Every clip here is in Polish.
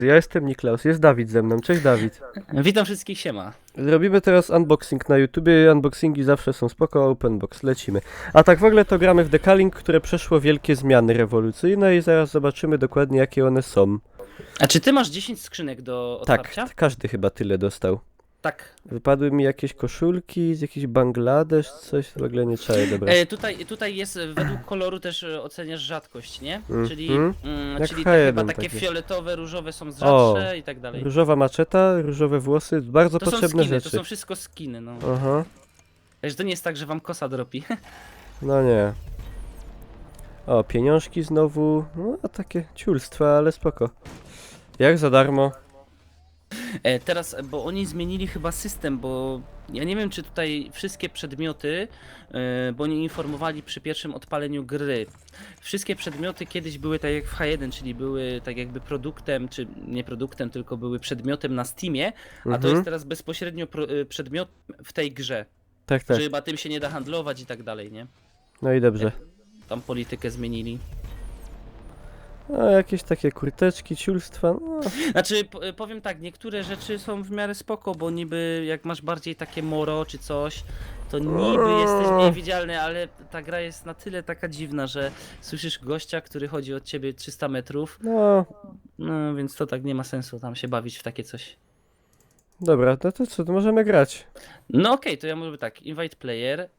Ja jestem Niklaus, jest Dawid ze mną. Cześć Dawid. Witam wszystkich, siema. Zrobimy teraz unboxing na YouTubie. Unboxingi zawsze są spoko, openbox, lecimy. A tak w ogóle to gramy w Decaling, które przeszło wielkie zmiany rewolucyjne i zaraz zobaczymy dokładnie jakie one są. A czy ty masz 10 skrzynek do Tak, otwarcia? każdy chyba tyle dostał. Tak. Wypadły mi jakieś koszulki z jakiś Bangladesz, coś w ogóle nie czaję, dobra. Tutaj jest według koloru też oceniasz rzadkość, nie? Czyli, Jak czyli w te chyba H1 takie takie. fioletowe, różowe są O, rzadsze i tak dalej. Różowa maczeta, różowe włosy, bardzo To są potrzebne skiny, to rzeczy. są wszystko skiny, no. Aha, Wiesz, to nie jest tak, że wam kosa dropi. no nie. O, pieniążki znowu, no a takie ciulstwa, ale spoko. Jak za darmo? Teraz, bo oni zmienili chyba system, bo ja nie wiem, czy tutaj wszystkie przedmioty, bo oni informowali przy pierwszym odpaleniu gry. Wszystkie przedmioty kiedyś były tak jak w H1, czyli były tak jakby produktem, czy nie produktem, tylko były przedmiotem na Steamie, a to jest teraz bezpośrednio przedmiot w tej grze. Tak, tak. Że chyba tym się nie da handlować i tak dalej, nie? No i dobrze. Tam politykę zmienili. A jakieś takie kurteczki, ciulstwa, no. Znaczy, powiem tak, niektóre rzeczy są w miarę spoko, bo niby jak masz bardziej takie moro czy coś, to niby jesteś niewidzialny, ale ta gra jest na tyle taka dziwna, że słyszysz gościa, który chodzi od ciebie 300 metrów, No, no więc to tak nie ma sensu tam się bawić w takie coś. dobra, no to co, to możemy grać. No okej, to ja mówię tak, invite player,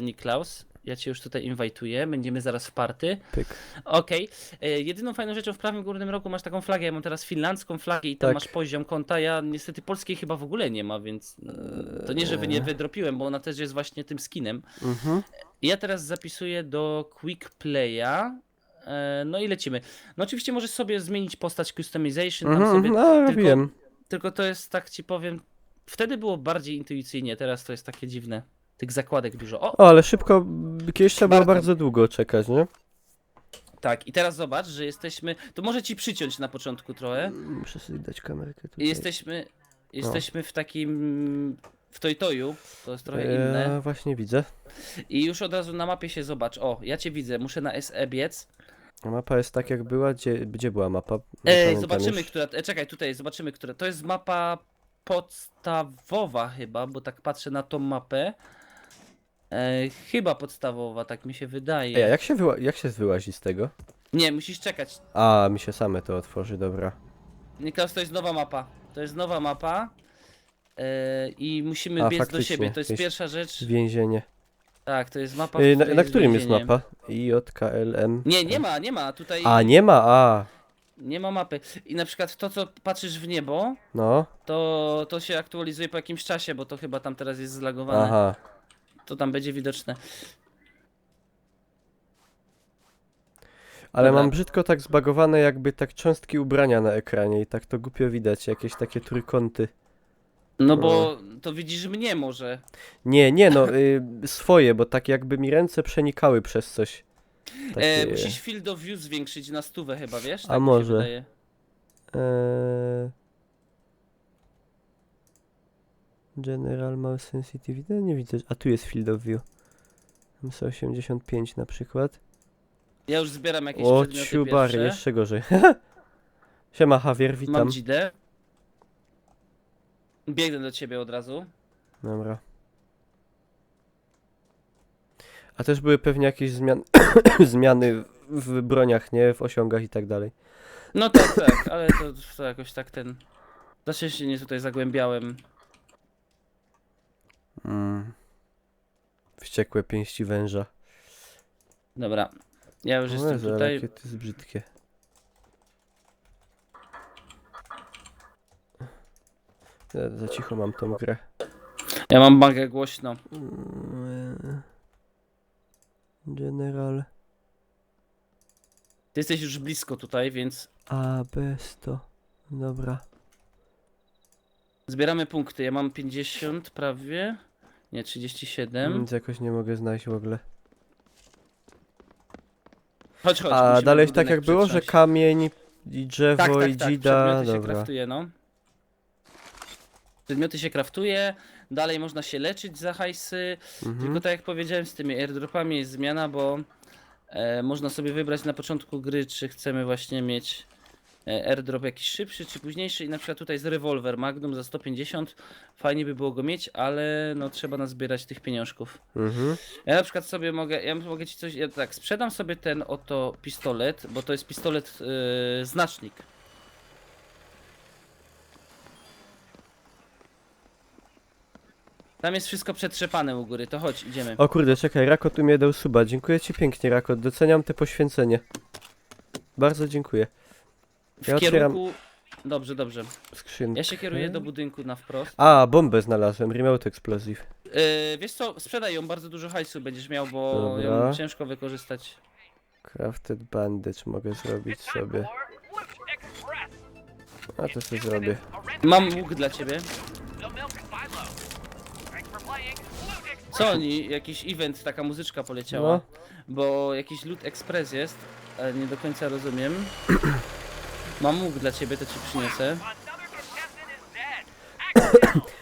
Niklaus, ja cię już tutaj inwajtuję, będziemy zaraz w party. Pyk. Okej. Jedyną fajną rzeczą w prawym górnym rogu masz taką flagę. Ja mam teraz finlandzką flagę i tam Tak. masz poziom konta. Ja niestety polskiej chyba w ogóle nie ma, więc to nie, że nie wydropiłem, bo ona też jest właśnie tym skinem. Mhm. I ja teraz zapisuję do Quick Playa. No i lecimy. No oczywiście możesz sobie zmienić postać customization, tam sobie. No, robiłem. Tylko to jest, tak ci powiem, wtedy było bardziej intuicyjnie, teraz to jest takie dziwne. Tych zakładek dużo. O, O, ale szybko, kiedyś trzeba było Bardzo. bardzo długo czekać, nie? tak. I teraz zobacz, że jesteśmy. To może ci przyciąć na początku trochę. Muszę sobie dać kamerkę I tutaj. jesteśmy w takim, w Toy-Toyu, to jest trochę inne. Właśnie widzę. I już od razu na mapie się zobacz, o, ja cię widzę, muszę na SE biec. A mapa jest tak jak była, gdzie była mapa? Nie pamiętam Zobaczymy, już. która, czekaj, tutaj zobaczymy, która, to jest mapa podstawowa chyba, bo tak patrzę na tą mapę. Chyba podstawowa, tak mi się wydaje. Ej, a jak się wyłazi z tego? Nie, musisz czekać. A, mi się same to otworzy, dobra. Niklas, to jest nowa mapa, to jest nowa mapa. I musimy A, biec do faktycznie, siebie, to jest jakieś pierwsza rzecz. Więzienie. Tak, to jest mapa, Ej, w na której którym jest więzienie. mapa? JKLM. Nie, nie ma, tutaj A, nie ma, a. nie ma mapy. I na przykład to, co patrzysz w niebo, No, to się aktualizuje po jakimś czasie, bo to chyba tam teraz jest zlagowane. aha. To tam będzie widoczne. Ale Dobra. mam brzydko tak zbagowane jakby tak cząstki ubrania na ekranie i tak to głupio widać, jakieś takie trójkąty. No bo to widzisz mnie może. Nie, no, swoje, bo tak jakby mi ręce przenikały przez coś. Takie, Musisz field of view zwiększyć na 100 chyba, wiesz? A Tak mi się może. wydaje. General Mouse Sensitivity, no nie widzę, a tu jest Field of View. MS85 na przykład. Ja już zbieram jakieś O, przedmioty ciubary, pierwsze. jeszcze gorzej. Siema Javier, witam. Mam dzidę. Biegnę do ciebie od razu. Dobra. A też były pewnie jakieś zmiany w broniach, nie? W osiągach i tak dalej. No tak, tak, ale to jakoś tak ten... Znaczy się nie tutaj zagłębiałem. Wściekłe pięści węża. Dobra, ja już O jestem Jezu, ale tutaj. jakie to jest brzydkie. Za cicho mam tą grę. Ja mam bagę głośno. General. Ty jesteś już blisko tutaj, więc A, bez to. Dobra. zbieramy punkty. Ja mam 50 prawie. Nie, 37. Nic jakoś nie mogę znaleźć w ogóle. Chodź, chodź. A musimy dalej budynek tak jak było, że przetrząść. kamień i drzewo Tak, tak, i tak. dzida. Przedmioty się Dobra. kraftuje, no. Przedmioty się kraftuje, dalej można się leczyć za hajsy. Tylko tak jak powiedziałem, z tymi airdropami jest zmiana, bo można sobie wybrać na początku gry, czy chcemy właśnie mieć airdrop jakiś szybszy czy późniejszy i na przykład tutaj jest rewolwer Magnum za 150. Fajnie by było go mieć, ale no trzeba nazbierać tych pieniążków. Mhm. Ja na przykład sobie mogę ci coś, ja tak, sprzedam sobie ten oto pistolet, bo to jest pistolet znacznik. Tam jest wszystko przetrzepane u góry, to chodź, idziemy. O kurde, czekaj, Rakot tu mnie dał suba. Dziękuję ci pięknie, Rakot. Doceniam te poświęcenie. Bardzo dziękuję. Ja W otwieram kierunku... Dobrze, dobrze. skrzynkę. Ja się kieruję do budynku na wprost. A, bombę znalazłem, remote explosive. Wiesz co, sprzedaj ją, bardzo dużo hajsu będziesz miał, bo Dobra. ją ciężko wykorzystać. Crafted bandage mogę zrobić sobie. A to sobie zrobię. Mam łuk dla ciebie. Co oni? Jakiś event, taka muzyczka poleciała. No. Bo jakiś Loot Express jest, ale nie do końca rozumiem. Mam łuk dla ciebie, to ci przyniosę.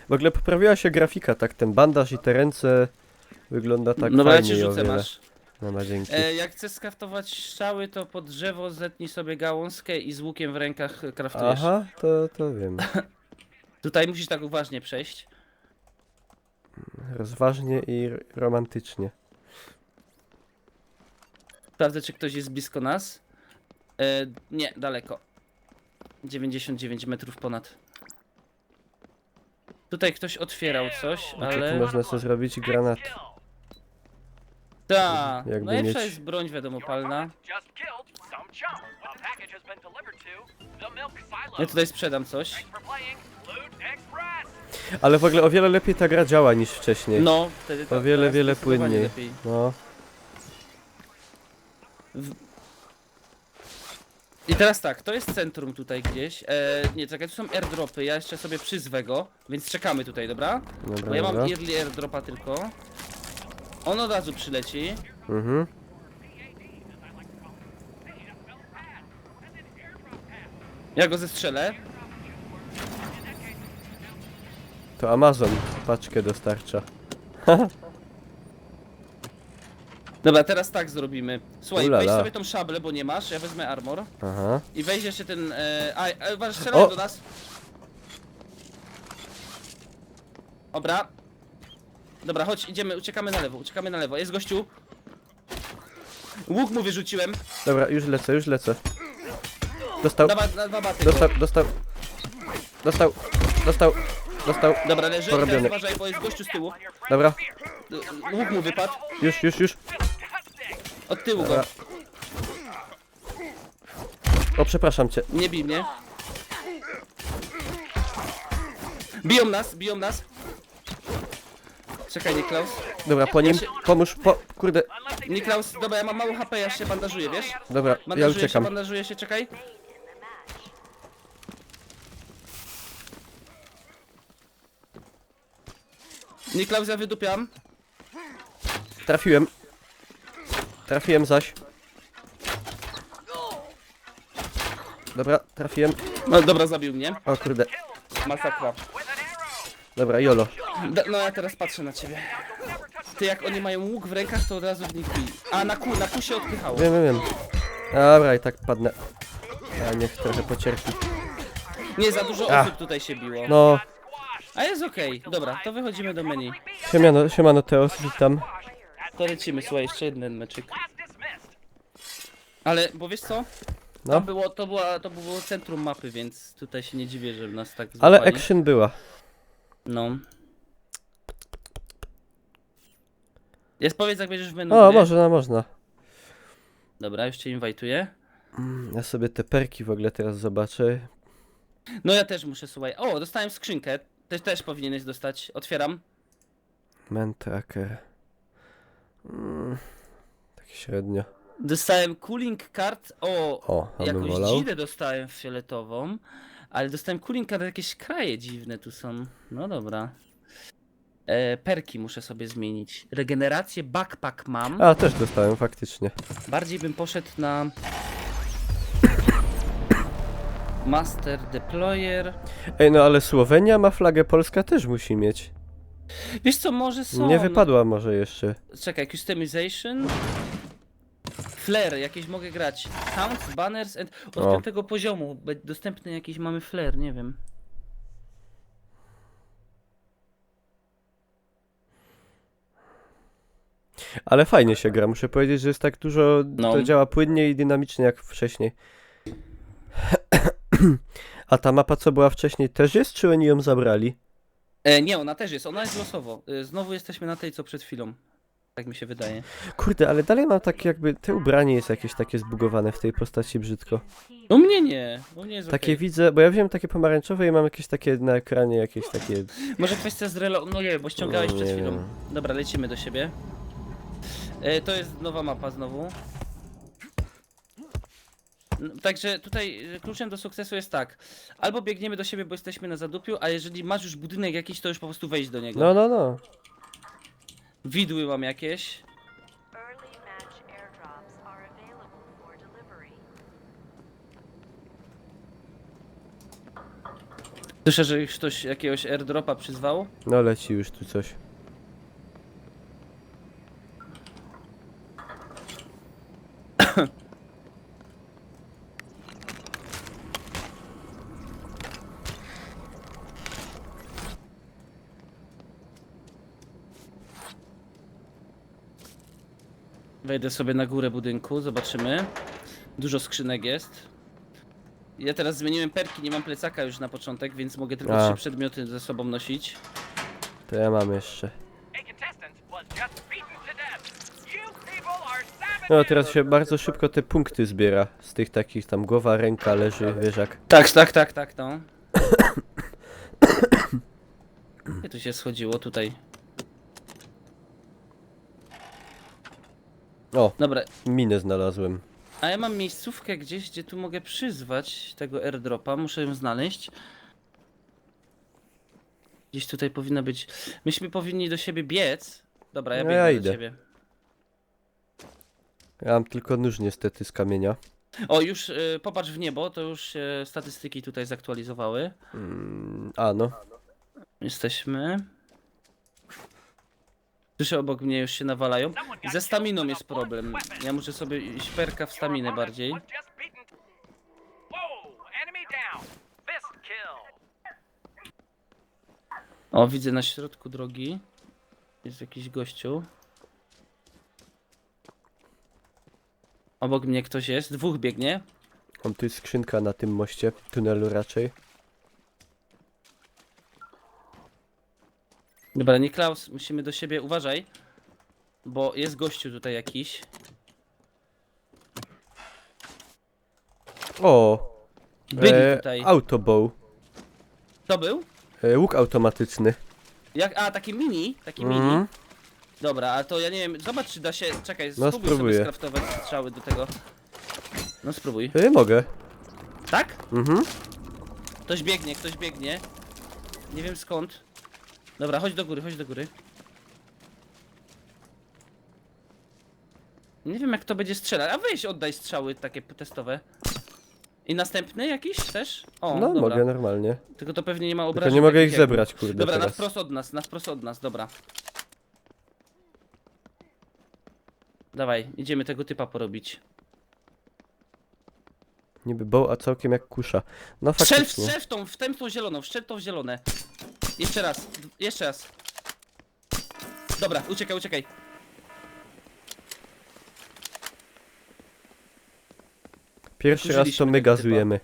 W ogóle poprawiła się grafika, tak ten bandaż i te ręce wygląda tak No bo ja fajnie ci i o rzucę, wiele. masz. No dzięki. Jak chcesz skraftować strzały, to pod drzewo zetnij sobie gałązkę i z łukiem w rękach kraftujesz. Aha, to wiem. Tutaj musisz tak uważnie przejść. Rozważnie i romantycznie. Sprawdzę, czy ktoś jest blisko nas. Nie, daleko. 99 metrów ponad. Tutaj ktoś otwierał coś, Tu ale... można sobie zrobić granat. Ta, jakby najlepsza mieć- jest broń wiadomopalna. Ja tutaj sprzedam coś. Ale w ogóle o wiele lepiej ta gra działa niż wcześniej. No, wtedy O wiele, teraz wiele zdecydowanie płynniej. lepiej. No. I teraz tak, to jest centrum tutaj gdzieś. Nie, czekaj, tu są airdropy, ja jeszcze sobie przyzwę go, więc czekamy tutaj, dobra? Dobra, Bo ja mam dobra. early airdropa tylko. On od razu przyleci. Mhm. Ja go zestrzelę. To Amazon paczkę dostarcza. Dobra, teraz tak zrobimy. Słuchaj, Ulala. weź sobie tą szablę, bo nie masz, ja wezmę armor. Aha. I weź jeszcze ten... uważaj, strzelają O! do nas. Dobra. Dobra, chodź, idziemy, uciekamy na lewo. Jest gościu. Łuk mu wyrzuciłem. Dobra, już lecę, już lecę. Dostał, Na dwa baty. dostał. Dobra, leży, Porobiony. teraz uważaj, bo jest gościu z tyłu. Dobra, Łuk mu wypadł. już. Od tyłu go. Dobra. O, przepraszam cię. Nie bij mnie. Biją nas. Czekaj, Niklaus. Dobra, po nim, pomóż, kurde. Niklaus, dobra, ja mam mało HP, ja się bandażuję, wiesz? Dobra, ja uciekam. Bandażuję się, czekaj. Niklaus, ja wydupiam. Trafiłem zaś. Dobra, trafiłem. No dobra, zabił mnie. O kurde. Masakra. Dobra, jolo. No ja teraz patrzę na ciebie. Ty, jak oni mają łuk w rękach, to od razu w nich bij. A na kół się odpychało. Wiem. Dobra, i tak padnę. A niech trochę pocierpi. Nie, za dużo Ach. osób tutaj się biło. No, A jest okej, dobra, to wychodzimy do menu. siemano Teos, witam. To lecimy, słuchaj, jeszcze jeden meczyk. Ale, bo wiesz co? No. To było centrum mapy, więc tutaj się nie dziwię, że nas tak Ale złapali. action była. No. Jest, powiedz, jak będziesz w menu. O, gry. można. Dobra, już cię inwajtuję. Ja sobie te perki w ogóle teraz zobaczę. No ja też muszę, słuchaj. O, dostałem skrzynkę. Też powinieneś dostać. Otwieram. Man tracker. Tak średnio. Dostałem cooling card. O, a bym Jakąś wolał. dzidę dostałem fioletową. Ale dostałem cooling card, jakieś kraje dziwne tu są. No dobra. Perki muszę sobie zmienić. Regenerację backpack mam. A, też dostałem faktycznie. Bardziej bym poszedł na... Master Deployer. Ej, no ale Słowenia ma flagę, Polska też musi mieć. Wiesz co, może są... Nie wypadła może jeszcze. Czekaj, customization. Flare, jakieś mogę grać. Sounds, banners and... Od O. 5 poziomu dostępny jakiś mamy flare, nie wiem. Ale fajnie się gra, muszę powiedzieć, że jest tak dużo, No. to działa płynnie i dynamicznie jak wcześniej. A ta mapa, co była wcześniej, też jest, czy oni ją zabrali? Nie, ona też jest, ona jest losowo. Znowu jesteśmy na tej, co przed chwilą. Tak mi się wydaje. Kurde, ale dalej mam tak jakby, te ubranie jest jakieś takie zbugowane w tej postaci brzydko. U mnie nie, u mnie jest Takie okej. widzę, bo ja wziąłem takie pomarańczowe i mam jakieś takie na ekranie, jakieś takie... Może kwestia z relo... No nie, bo ściągałeś No, przed nie chwilą. wiem. Dobra, lecimy do siebie. To jest nowa mapa znowu. Także tutaj kluczem do sukcesu jest tak. Albo biegniemy do siebie, bo jesteśmy na zadupiu, a jeżeli masz już budynek jakiś, to już po prostu wejść do niego. No. Widły mam jakieś. Early match airdrops are available for delivery. Słyszę, że już ktoś jakiegoś airdropa przyzwał. No leci już tu coś. Wejdę sobie na górę budynku, zobaczymy. Dużo skrzynek jest. Ja teraz zmieniłem perki, nie mam plecaka już na początek, więc mogę tylko A. 3 przedmioty ze sobą nosić. To ja mam jeszcze. A contestant was just beaten to death. You people are No savages. teraz się bardzo szybko te punkty zbiera. Z tych takich tam głowa, ręka leży, wiesz jak. Tak, no. Gdzie tu się schodziło? Tutaj. O, Dobra, minę znalazłem. a ja mam miejscówkę gdzieś, gdzie tu mogę przyzwać tego airdropa, muszę ją znaleźć. Gdzieś tutaj powinna być... Myśmy powinni do siebie biec. Dobra, ja No biegnę ja do idę. ciebie. Ja mam tylko nóż niestety z kamienia. O, już popatrz w niebo, to już się statystyki tutaj zaktualizowały. A no. Jesteśmy. Słyszę, obok mnie już się nawalają. Ze staminą jest problem. Ja muszę sobie iść perka w staminę bardziej. Was just beaten. Whoa, enemy down. This kill. O, widzę na środku drogi. Jest jakiś gościu. Obok mnie ktoś jest. Dwóch biegnie. Mam tu jest skrzynka na tym moście, tunelu raczej. Dobra, Niklaus, musimy do siebie, uważaj. Bo jest gościu tutaj jakiś. O! Byli tutaj. Autobow. To był? Łuk automatyczny. Jak, a, taki mini? Taki mini? Mhm. Dobra, a to ja nie wiem, zobacz czy da się, czekaj, No, spróbuj sobie spróbuję. skraftować strzały do tego. No spróbuj. Mogę. Tak? Mhm. Ktoś biegnie, ktoś biegnie. Nie wiem skąd. Dobra, chodź do góry, chodź do góry. Nie wiem jak to będzie strzelać, a weź oddaj strzały takie testowe. I następny jakiś też? O, No dobra. mogę normalnie. Tylko to pewnie nie ma Tylko obrażeń. nie mogę ich takich jak- zebrać, kurde, Dobra, na teraz. wprost od nas, dobra. Dawaj, idziemy tego typa porobić. Niby bow, a całkiem jak kusza. No Strzel, faktycznie. strzel w tą zieloną, strzel w tą zielone. Jeszcze raz, jeszcze raz. Dobra, uciekaj, uciekaj. Pierwszy raz to Użyliśmy my tego typa. gazujemy.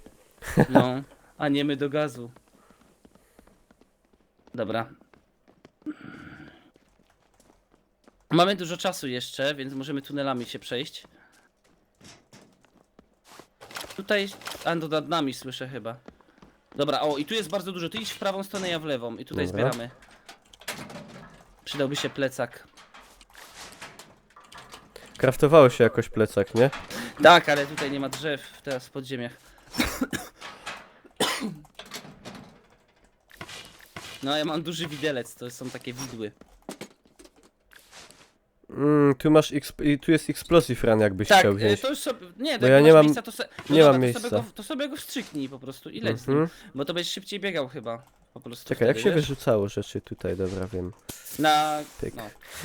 No, a nie my do gazu. Dobra. Mamy dużo czasu jeszcze, więc możemy tunelami się przejść. Tutaj, a no nad nami słyszę chyba. Dobra, o i tu jest bardzo dużo. Ty idź w prawą stronę, ja w lewą. I tutaj Dobra. zbieramy. Przydałby się plecak. Kraftowało się jakoś plecak, nie? Tak, ale tutaj nie ma drzew teraz w podziemiach. No ja mam duży widelec, to są takie widły. Tu masz i tu jest explosive run, jakbyś Tak, chciał wziąć. to już sobie. Nie, Bo to ja jak nie masz mam- miejsca, to nie mam to miejsca. to sobie go wstrzyknij po prostu i leć z nim. Mhm. Bo to będziesz szybciej biegał chyba. Po prostu. Czekaj, jak wtedy, się wiesz? wyrzucało rzeczy tutaj, dobra, wiem. Na. Pyk. No.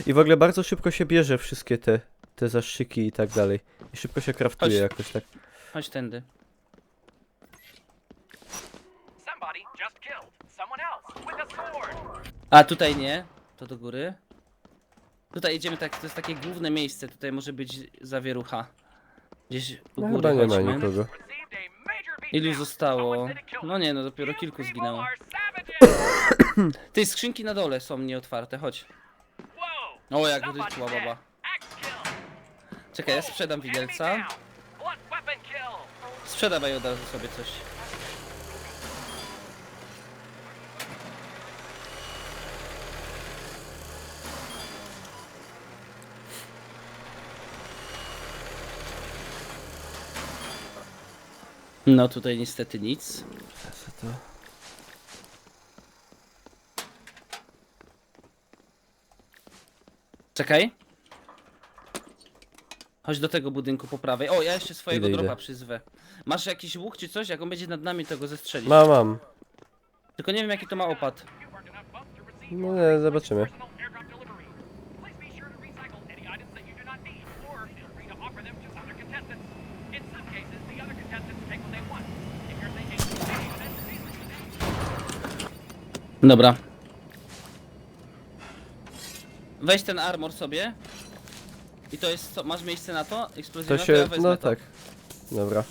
I w ogóle bardzo szybko się bierze wszystkie te te zastrzyki i tak dalej. I szybko się kraftuje Chodź. jakoś tak. Chodź tędy. Somebody just killed someone else with a sword. A tutaj nie, to do góry. Tutaj idziemy tak, to jest takie główne miejsce, tutaj może być zawierucha. Gdzieś u No góry chyba nie ma chodźmy. nikogo. Received a major beatdown. Ilu zostało? Someone said it killed No them. nie, no dopiero You kilku people zginęło. are savages. Tej skrzynki na dole są nieotwarte, chodź. Whoa. O, jak Somebody rytła dead. baba. Axe kill. Czekaj, ja sprzedam Enemy widelca. down. Blunt weapon kill. Sprzedawaj od razu sobie coś. No tutaj niestety nic. Co to? Czekaj. Chodź do tego budynku po prawej. O, ja jeszcze swojego Idę, dropa idę. przyzwę. Masz jakiś łuk czy coś? Jak on będzie nad nami, to go zestrzelisz. Mam. Tylko nie wiem jaki to ma opad. You are enough votes to receive No nie, zobaczymy. personal airdrop delivery. Please be sure to recycle any items that you do not need, or feel free to offer them to other contestants. In some cases, the other contestants take what they want. If you're thinking, hey, that's easy. Dobra. Weź ten armor sobie. I to jest co? Masz miejsce na to? To Eksplozyjne? się. ja wezmę No to. tak. Dobra.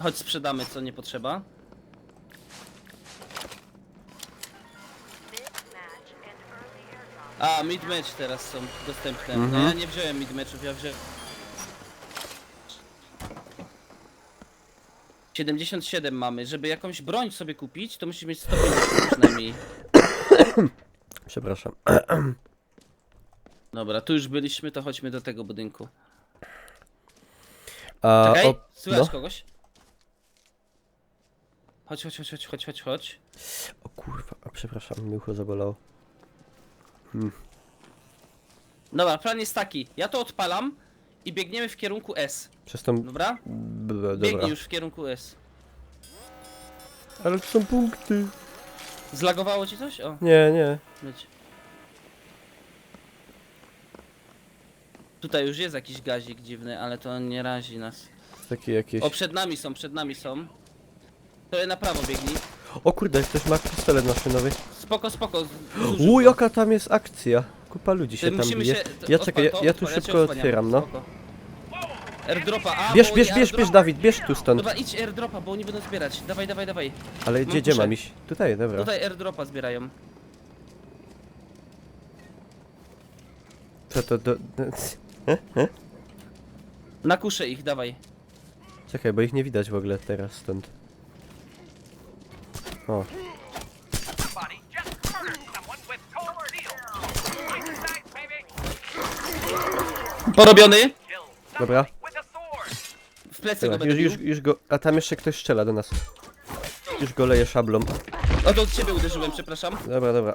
Chodź sprzedamy co nie potrzeba. Mid-match and early airdrops. A, mid-match teraz są dostępne. Mhm. No ja nie wziąłem mid-matchów, ja wziąłem... 77 mamy. Żeby jakąś broń sobie kupić, to musisz mieć 150 przynajmniej. Przepraszam. Dobra, tu już byliśmy, to chodźmy do tego budynku. A Czekaj, o, słychać no. kogoś? Chodź, chodź, chodź, chodź, chodź, chodź, chodź. O kurwa, a przepraszam, mi ucho zabolało. Dobra, plan jest taki. Ja to odpalam i biegniemy w kierunku S. Przez tą. Dobra? Dobra. Biegnij już w kierunku S. Ale to są punkty. Zlagowało ci coś? O, Nie, nie. leć. Tutaj już jest jakiś gazik dziwny, ale to nie razi nas. Takie jakieś. O, przed nami są, przed nami są. To na prawo biegnij. O kurde, ktoś ma pistolet maszynowy. Spoko, spoko. Uj, jaka tam jest akcja. Kupa ludzi się tam Musimy bije. się... Ja czekaj, ja tu cię szybko osłaniam, otwieram, no. spoko. Airdropa, a Bierz, bo bierz, oni bierz, bierz, Dawid, bierz tu stąd. Dobra, idź airdropa, bo oni będą zbierać. Dawaj, dawaj, dawaj. Ale mam gdzie kuszę. mam iść? Tutaj, dobra. Tutaj airdropa zbierają. Co to do... Na kuszę ich, dawaj. Czekaj, bo ich nie widać w ogóle teraz stąd. O, Somebody just murdered someone with cold steel. Nice sight, baby. Porobiony. Killed dobra. somebody with a sword. W plecy go Dobra, będę już go... A tam jeszcze ktoś strzela do nas. Już go leje szablą. O, to od ciebie uderzyłem, przepraszam. Dobra, dobra.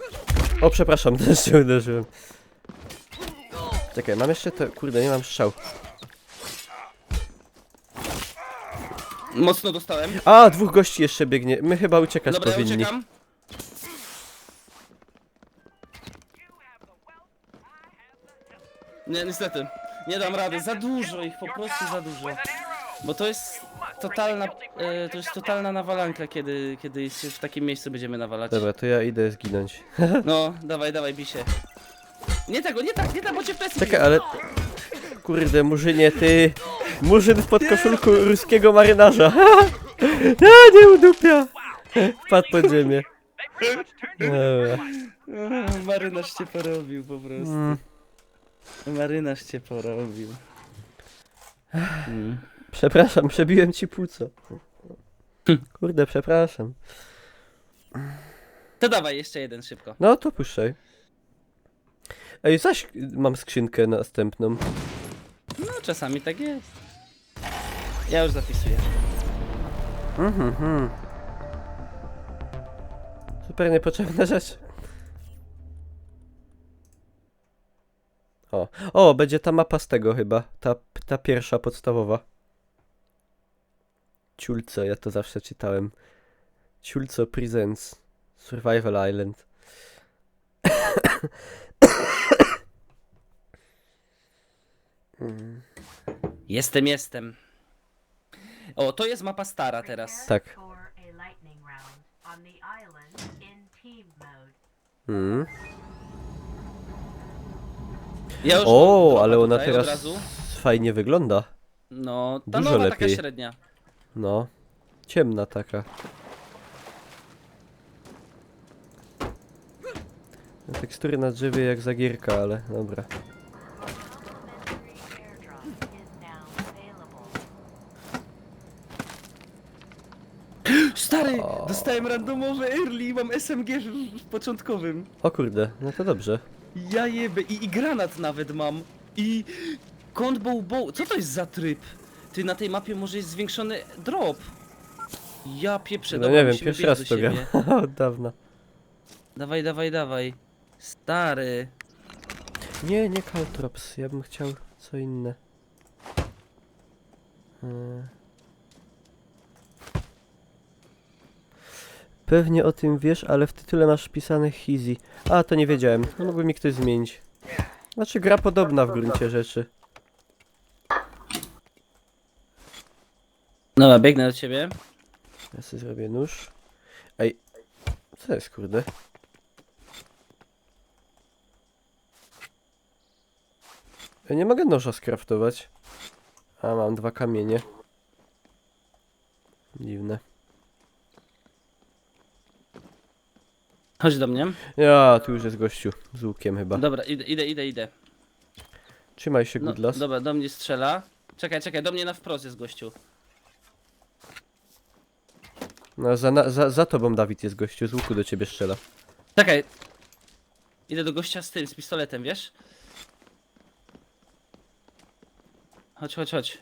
O, przepraszam, też się uderzyłem. Czekaj, mam jeszcze to... Kurde, nie mam strzał. Mocno dostałem. A, dwóch gości jeszcze biegnie. My chyba uciekać Dobra, ja powinni. uciekam. Nie, niestety. Nie dam rady, za dużo ich, po prostu za dużo. With an arrow. Bo to jest totalna nawalanka, kiedy się w takim miejscu będziemy nawalać. Dobra, to ja idę zginąć. No, dawaj, dawaj, bij się. Nie tego, nie tak, bo cię w plecy Czekaj, biją. ale... Kurde, Murzynie, ty... Murzyn w podkoszulku ruskiego marynarza. Ja nie udupia. Wpadł pod ziemię. They pretty much turned Dobra. Marynarz cię porobił po prostu. Mm, Marynarz cię porobił. przepraszam, przebiłem ci płuco. Kurde, przepraszam. To dawaj, jeszcze jeden szybko. No to puszczaj. Ej, zaś mam skrzynkę następną. No, czasami tak jest. Ja już zapisuję. Super niepotrzebna rzecz. O, będzie ta mapa z tego chyba. Ta pierwsza podstawowa. Ciulco, ja to zawsze czytałem. Ciulco Presents Survival Island. Jestem. O, to jest mapa stara teraz. Tak. For a lightning round on the island in team mode. Mm. Ja już mam O, dropa ale ona tutaj od teraz razu. fajnie wygląda. No, ta dużo nowa lepiej. taka średnia. No. Ciemna taka. No, tekstury na drzewie jak zagierka, ale dobra. Complimentary airdrop is now available. Stary, dostałem randomowe early, mam SMG w początkowym. O kurde, no to dobrze. Ja jebę, i granat nawet mam. I kąt bow. Co to jest za tryb? Ty, na tej mapie może jest zwiększony drop. Ja pieprzę, No dobra, nie wiem, musimy pierwszy biec raz do to gram. siebie. Od dawna. Dawaj. Stary. Nie Caltrops, ja bym chciał co inne. Pewnie o tym wiesz, ale w tytule masz wpisane Hizi. A, to nie wiedziałem. No, mógłby mi ktoś zmienić. Znaczy, gra podobna w gruncie rzeczy. Dobra, biegnę do ciebie. Ja sobie zrobię nóż. Ej, co jest kurde? Ja nie mogę noża skraftować. A, mam 2 kamienie. Dziwne. Chodź do mnie. Ja, tu już jest gościu z łukiem chyba. Dobra, idę. Trzymaj się, No, Goodlas. dobra, do mnie strzela. Czekaj, do mnie na wprost jest gościu. No, za tobą, Dawid, jest gościu, z łuku do ciebie strzela. Czekaj. Idę do gościa z pistoletem, wiesz? Chodź.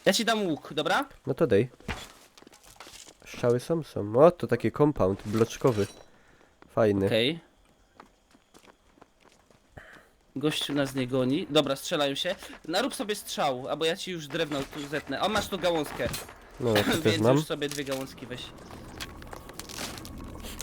Ja ci dam łuk, dobra? No to dej. Strzały są. O, to taki compound bloczkowy. Fajny. Okej. Gościu nas nie goni. Dobra, strzelają się. Narób sobie strzał, albo ja ci już drewno tu zetnę. O, masz tu gałązkę. No, ja to też Więc mam. już sobie 2 gałązki weź.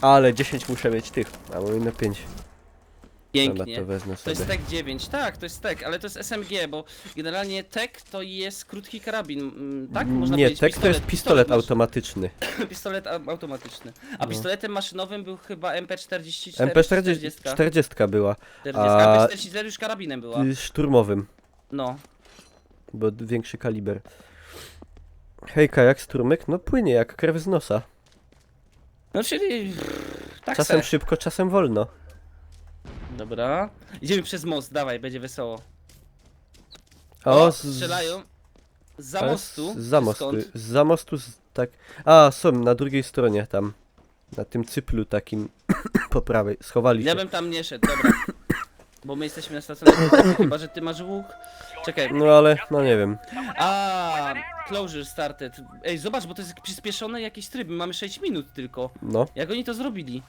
Ale 10 muszę mieć tych. A mamy na 5. Dobra, Pięknie. to wezmę To jest sobie. tek 9, tak, to jest tek, ale to jest SMG, bo generalnie tek to jest krótki karabin, tak? Można Nie, powiedzieć, tek to jest pistolet masz- automatyczny. pistolet automatyczny. A No. pistoletem maszynowym był chyba MP44, MP40 40 była. 40, a- MP44 już karabinem była. Szturmowym, No. bo większy kaliber. Hejka, jak strumyk? No płynie jak krew z nosa. No czyli... Tak Czasem se. szybko, czasem wolno. Dobra. Idziemy przez most, dawaj, będzie wesoło. O, strzelają. Za ale mostu. Za czy mostu. skąd? Za mostu, tak. A, są na drugiej stronie tam. Na tym cyplu takim po prawej. Schowali się. Ja bym tam nie szedł, dobra. Bo my jesteśmy na stacjonarnym punkcie, chyba że ty masz łuk. Czekaj. No ale, no nie wiem. A, closure started. Ej, zobacz, bo to jest przyspieszony jakiś tryb. My mamy 6 minut tylko. No. Jak oni to zrobili?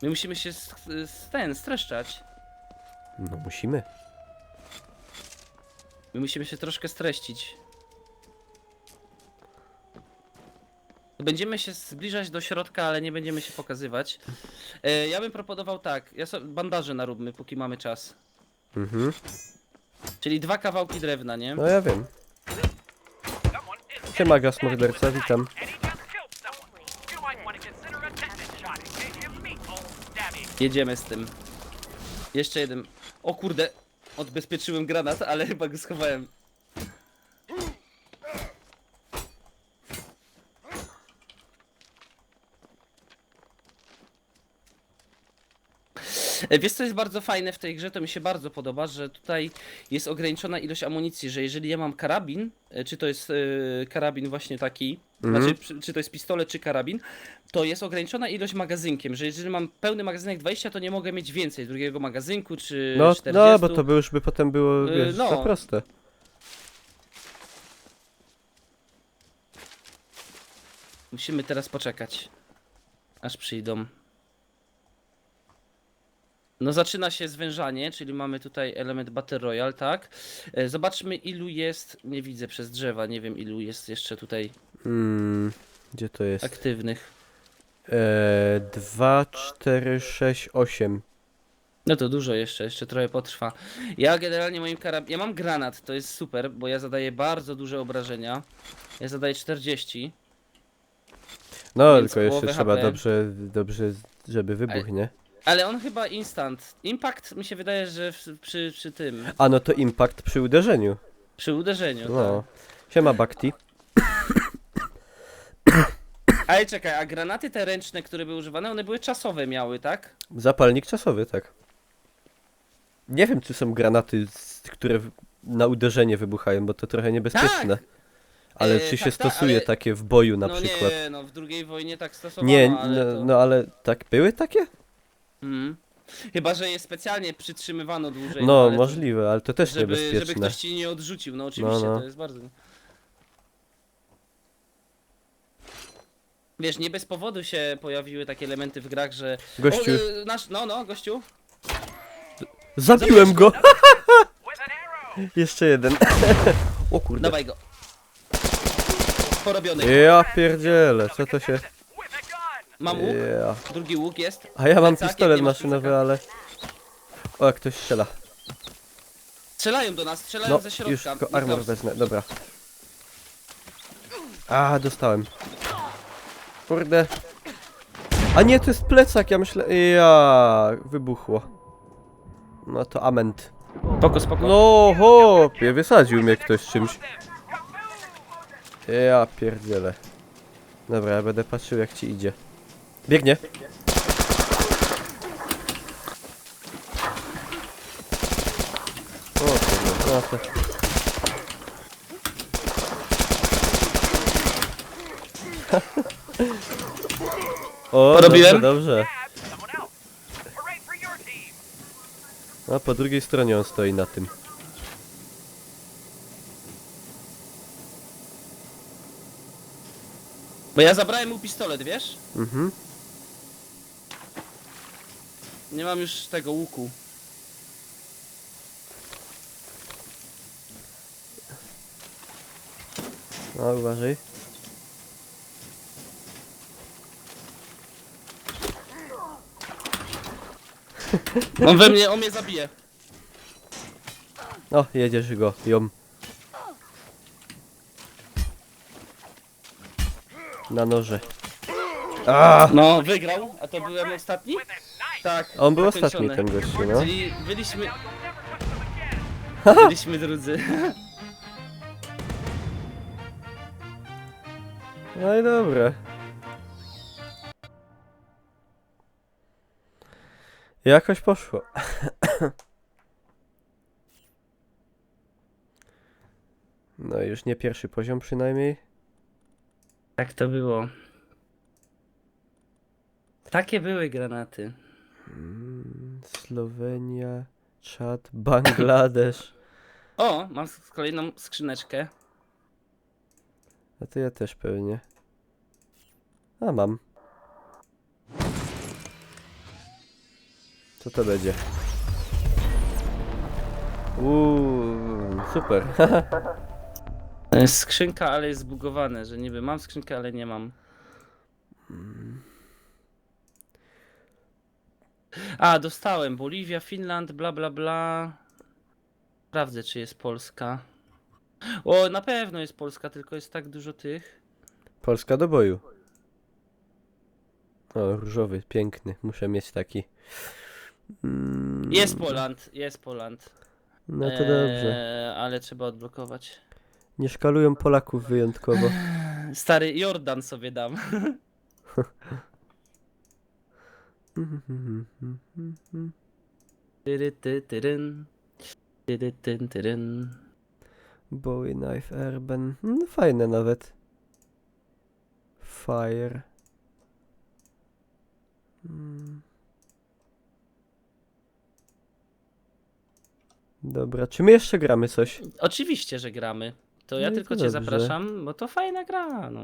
My musimy się streszczać. No musimy. My musimy się troszkę streścić. Będziemy się zbliżać do środka, ale nie będziemy się pokazywać. Ja bym proponował tak. Bandaże naróbmy, póki mamy czas. Mhm. Czyli 2 kawałki drewna, nie? No ja wiem. Someone is Siema, gaz morderca, witam. and he just killed someone. You might want to consider a tetanus shot in case you meet old Dabby. Jedziemy z tym. Jeszcze jeden. O kurde, odbezpieczyłem granat, ale chyba go schowałem. Wiesz co jest bardzo fajne w tej grze, to mi się bardzo podoba, że tutaj jest ograniczona ilość amunicji, że jeżeli ja mam karabin, czy to jest karabin właśnie taki, znaczy czy to jest pistolet czy karabin, to jest ograniczona ilość magazynkiem, że jeżeli mam pełny magazynek 20, to nie mogę mieć więcej drugiego magazynku czy No, 40. no, bo to by już by potem było, wiesz, no. za proste. Musimy teraz poczekać, aż przyjdą. No zaczyna się zwężanie, czyli mamy tutaj element Battle Royale, tak? Zobaczmy ilu jest, nie widzę przez drzewa, nie wiem ilu jest jeszcze tutaj Gdzie to jest? aktywnych. 2, 4, 6, 8. No to dużo jeszcze trochę potrwa. Ja generalnie moim ja mam granat, to jest super, bo ja zadaję bardzo duże obrażenia. Ja zadaję 40. No, Więc tylko jeszcze połowę trzeba HP. dobrze, żeby wybuch, nie? Ale on chyba instant. Impact mi się wydaje, że przy tym. A no to impact przy uderzeniu. Przy uderzeniu. No. Tak. Siema Bakti. Ale czekaj, a granaty te ręczne, które były używane, one były czasowe miały, tak? Zapalnik czasowy, tak. Nie wiem, czy są granaty, które na uderzenie wybuchają, bo to trochę niebezpieczne. Tak! Ale czy się tak, stosuje ale- takie w boju na no przykład? nie, no w II wojnie tak stosowano, Nie, ale no, to... no ale tak były takie? Mhm. Chyba, że je specjalnie przytrzymywano dłużej. No, ale to- możliwe, ale to też żeby niebezpieczne. ktoś ci nie odrzucił, no oczywiście, No. to jest bardzo... Wiesz, nie bez powodu się pojawiły takie elementy w grach, że... Gościu, No, gościu. zabiłem go! With an arrow! Jeszcze jeden. O kurde. Dawaj go. Porobiony. Ja pierdzielę, co to się... With a gun! Mam łuk, Ja. drugi łuk jest. A ja mam Plecak, pistolet jak nie masz maszynowy, plecaka? ale... O, jak ktoś strzela. Strzelają do nas, strzelają No, ze środka. już tylko armor wezmę, dobra. A, dostałem. Kurde. A nie, to jest plecak, ja myślę... Ja, wybuchło. No to ament. Spoko. No hopie, wysadził mnie ktoś czymś. Ja pierdzielę. Dobra, ja będę patrzył jak ci idzie. Biegnie. O kurde, no to... O, Porobiłem? dobrze. Someone else! Hooray for your team! A po drugiej stronie on stoi na tym. Bo ja zabrałem mu pistolet, wiesz? Mhm. Nie mam już tego łuku. No uważaj. On mnie zabije. O, jedziesz go, ją. Na noże. A! No, wygrał, a to byłem ostatni? With a knife! Tak. On był zakończone. ostatni, ten gościu, no. Czyli byliśmy, You'll never touch them again! byliśmy drudzy. No i dobra. Jakoś poszło. No już nie pierwszy poziom przynajmniej. Tak to było. Takie były granaty. Słowenia, Czad, Bangladesz. O, mam kolejną skrzyneczkę. A to ja też pewnie. A mam. Co to będzie? Super. To jest skrzynka, ale jest zbugowane, że niby mam skrzynkę, ale nie mam. A, dostałem. Boliwia, Finland, bla bla bla. Sprawdzę, czy jest Polska. O, na pewno jest Polska, tylko jest tak dużo tych. Polska do boju. O, różowy, piękny. Muszę mieć taki. Jest Poland, jest Poland. No to dobrze. Ale trzeba odblokować. Nie szkalują Polaków wyjątkowo. Stary Jordan sobie dam. Tyry, ty, tyryn. Tyry, tyn, tyryn. Bowie Knife Urban. No, fajne nawet. Fire. Dobra, czy my jeszcze gramy coś? Oczywiście, że gramy. To ja No i tylko to cię dobrze. zapraszam, bo to fajna gra, no.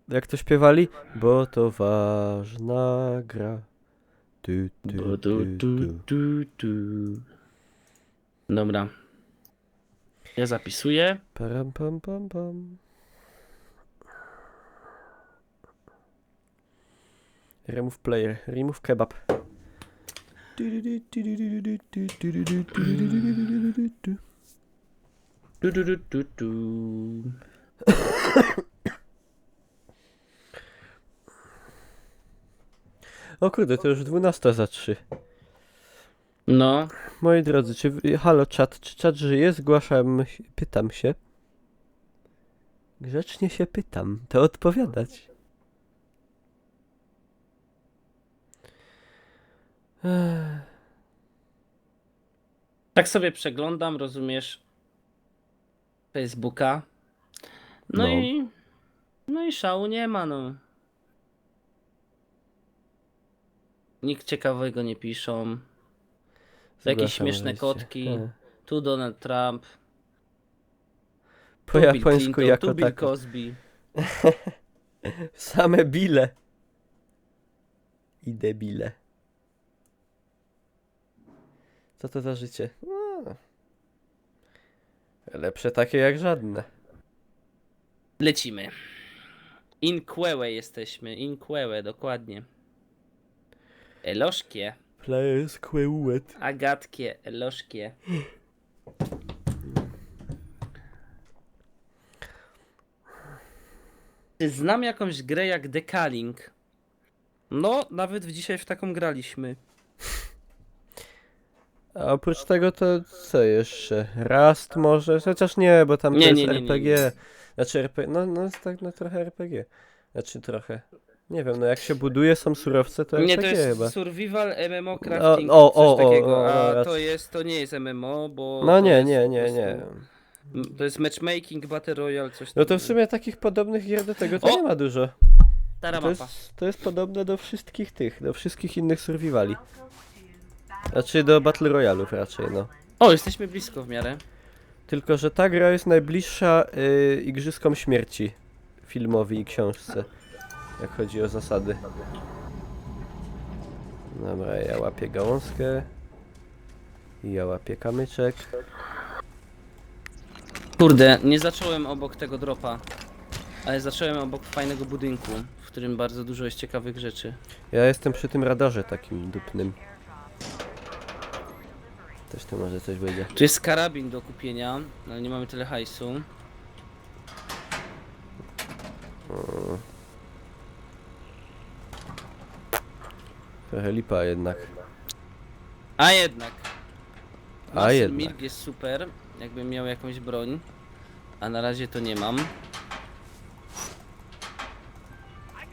Jak to śpiewali? Bo to ważna gra. Tu, tu, tu, tu. Dobra. Ja zapisuję. Param, pam, pam, pam. Remove player, remove kebab. Du, du, du, du, du. O kurde, to już 12:03. No, Moi drodzy, halo czat, czy czat żyje? Zgłaszam, pytam się. Grzecznie się pytam, to odpowiadać. tak sobie przeglądam, rozumiesz, Facebooka. No, No. no i szału nie ma, no. Nikt ciekawego nie piszą. Jakieś Zgłaszam śmieszne wejście. kotki. E. Tu Donald Trump. Po tu Bill japońsku Clinton, jako tu Bill tako. Cosby. Same bile. I debile. Co to za życie? No. Lepsze takie jak żadne. Lecimy. Inqueue jesteśmy. Inqueue, dokładnie. Eloszkie. Players queuet. Agatkie, Eloszkie. Czy znam jakąś grę jak Decaling? No, nawet dzisiaj w taką graliśmy. A oprócz tego to co jeszcze? Rust może? Chociaż nie, bo tam to Nie, jest nie, nie, nie, RPG. nie. Znaczy RPG, no jest tak no trochę RPG. Znaczy trochę. Nie wiem, no jak się buduje, są surowce, to Nie, to RPG jest chyba. survival MMO crafting, o, coś takiego. no, A raczej. to nie jest MMO, bo... No to nie, jest nie, po nie, prostu- nie. To jest matchmaking, battle royale, coś No to takiego. w sumie takich podobnych gier do tego to O! nie ma dużo. Stara To mapa. to jest podobne do wszystkich tych, do wszystkich innych survivali. Znaczy do Battle Royale'ów raczej, no. O, jesteśmy blisko w miarę. Tylko, że ta gra jest najbliższa Igrzyskom Śmierci filmowi i książce, jak chodzi o zasady. Dobra, ja łapię gałązkę. I ja łapię kamyczek. Kurde, nie zacząłem obok tego dropa, ale zacząłem obok fajnego budynku, w którym bardzo dużo jest ciekawych rzeczy. Ja jestem przy tym radarze takim dupnym. Też to może coś będzie. Tu jest karabin do kupienia, ale nie mamy tyle hajsu. Trochę lipa jednak. A jednak. A Muscle jednak. Milk jest super, jakbym miał jakąś broń, a na razie to nie mam. I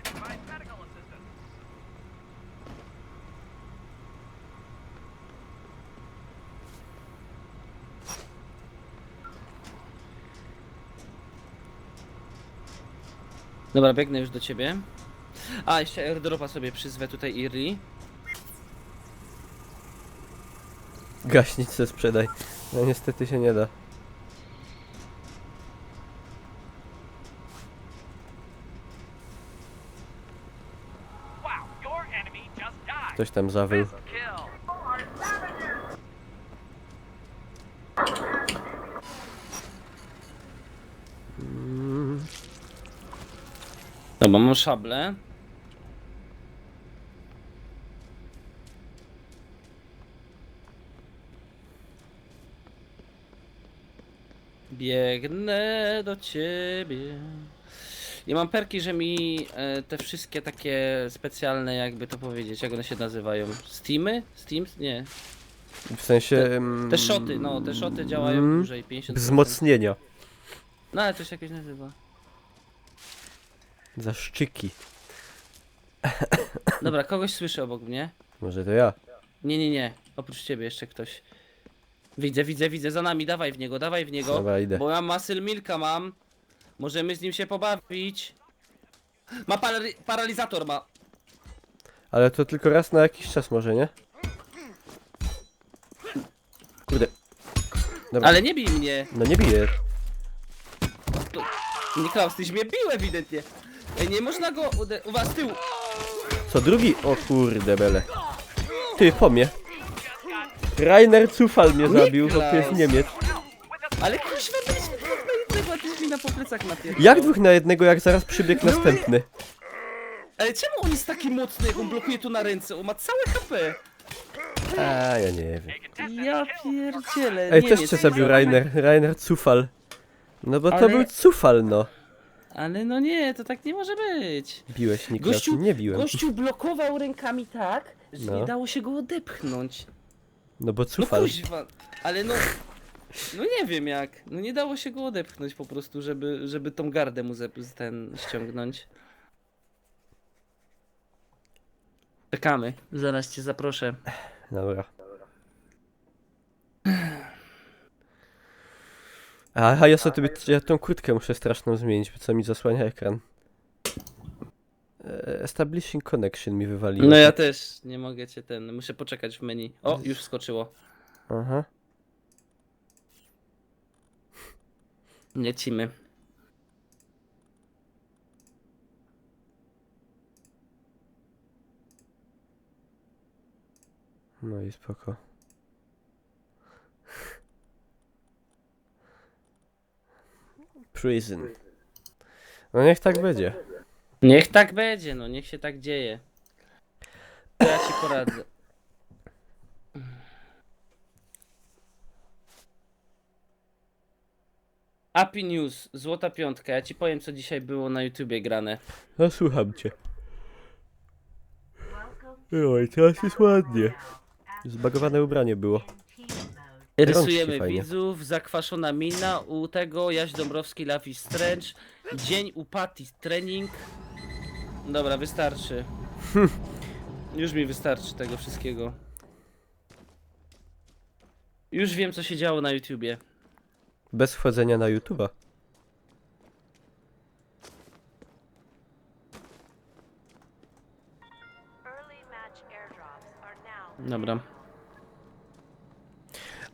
can provide medical assistance. Dobra, biegnę już do ciebie. A, jeszcze airdropa sobie przyzwę tutaj Irli. Gaśnicę sprzedaj. No niestety się nie da. Wow, your enemy just died. Ktoś tam zawył. Kill. Dobra, mam szablę. Biegnę do ciebie. I mam perki, że mi te wszystkie takie specjalne, jakby to powiedzieć, jak one się nazywają? Steamy? Steams? Nie. W sensie... Te szoty, no, te szoty działają dłużej, 50%. Wzmocnienia. No ale to się jakoś nazywa. Zaszczyki. Dobra, kogoś słyszę obok mnie. Może to ja. Nie, nie, nie. Oprócz ciebie jeszcze ktoś. Widzę, za nami, dawaj w niego, dawaj w niego. Dobra, idę. Bo ja Muscle Milka mam. Możemy z nim się pobawić. Ma paralizator, ma. Ale to tylko raz na jakiś czas może, nie? Kurde. Dobra. Ale nie bij mnie. No nie bije. Niklaus, tyś mnie bił ewidentnie. Ej, nie można go u was z tyłu. Co drugi? O kurde bele. Ty, po mnie. Rainer Zufall mnie zabił, bo to jest Niemiec. Ale kuźwa, byliśmy dwóch na jednego, a tyś mi na po plecach napierdał. Jak dwóch na jednego, jak zaraz przybiegł następny? Ale czemu on jest taki mocny, jak on blokuje tu na ręce? On ma całe HP. A, ja nie wiem. Ja pierdzielę. Ej, Niemiec, też cię zabił Rainer Zufall. No bo to Ale- był Zufall, no. Ale no nie, to tak nie może być. Biłeś, Niklas, Gościu, nie biłem. gościu blokował rękami tak, że No. nie dało się go odepchnąć. No bo No Zufall. kuźwa, ale no... No nie wiem jak, no nie dało się go odepchnąć po prostu, żeby tą gardę mu ten ściągnąć. Czekamy, zaraz cię zaproszę. Dobra. Aha, ja tą kurtkę muszę straszną zmienić, bo co mi zasłania ekran. Establishing connection mi wywaliło. No ja też, nie mogę cię muszę poczekać w menu. O, już wskoczyło. Aha. Lecimy. No i spoko. Prison. No niech tak będzie. Niech tak będzie, no niech się tak dzieje. To ja ci poradzę. Happy News, złota piątka. Ja ci powiem, co dzisiaj było na YouTubie grane. No słucham cię. Oj, teraz jest ładnie. Zbagowane ubranie było. Rysujemy fajnie. widzów, zakwaszona mina, u tego Jaś Dąbrowski, Life is Strange, dzień u Patty, trening. Dobra, wystarczy. Już mi wystarczy tego wszystkiego. Już wiem, co się działo na YouTubie. Bez wchodzenia na YouTube'a. Early match airdrops are now Dobra.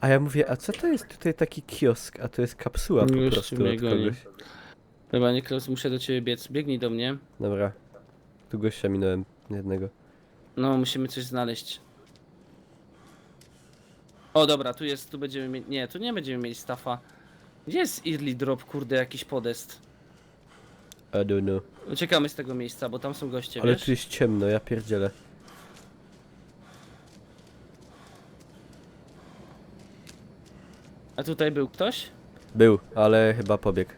A ja mówię, a co to jest tutaj taki kiosk? A to jest kapsuła po Już prostu mnie od goni. kogoś. Chyba nie, Klaus, muszę do ciebie biec. Biegnij do mnie. Dobra. Tu gościa minąłem jednego. No, musimy coś znaleźć. O, dobra, tu jest, tu będziemy mieć... Nie, tu nie będziemy mieć staffa. Gdzie jest early drop, kurde, jakiś podest? I don't know. Uciekamy z tego miejsca, bo tam są goście, Ale wiesz? tu jest ciemno, ja pierdzielę. A tutaj był ktoś? Był, ale chyba pobiegł.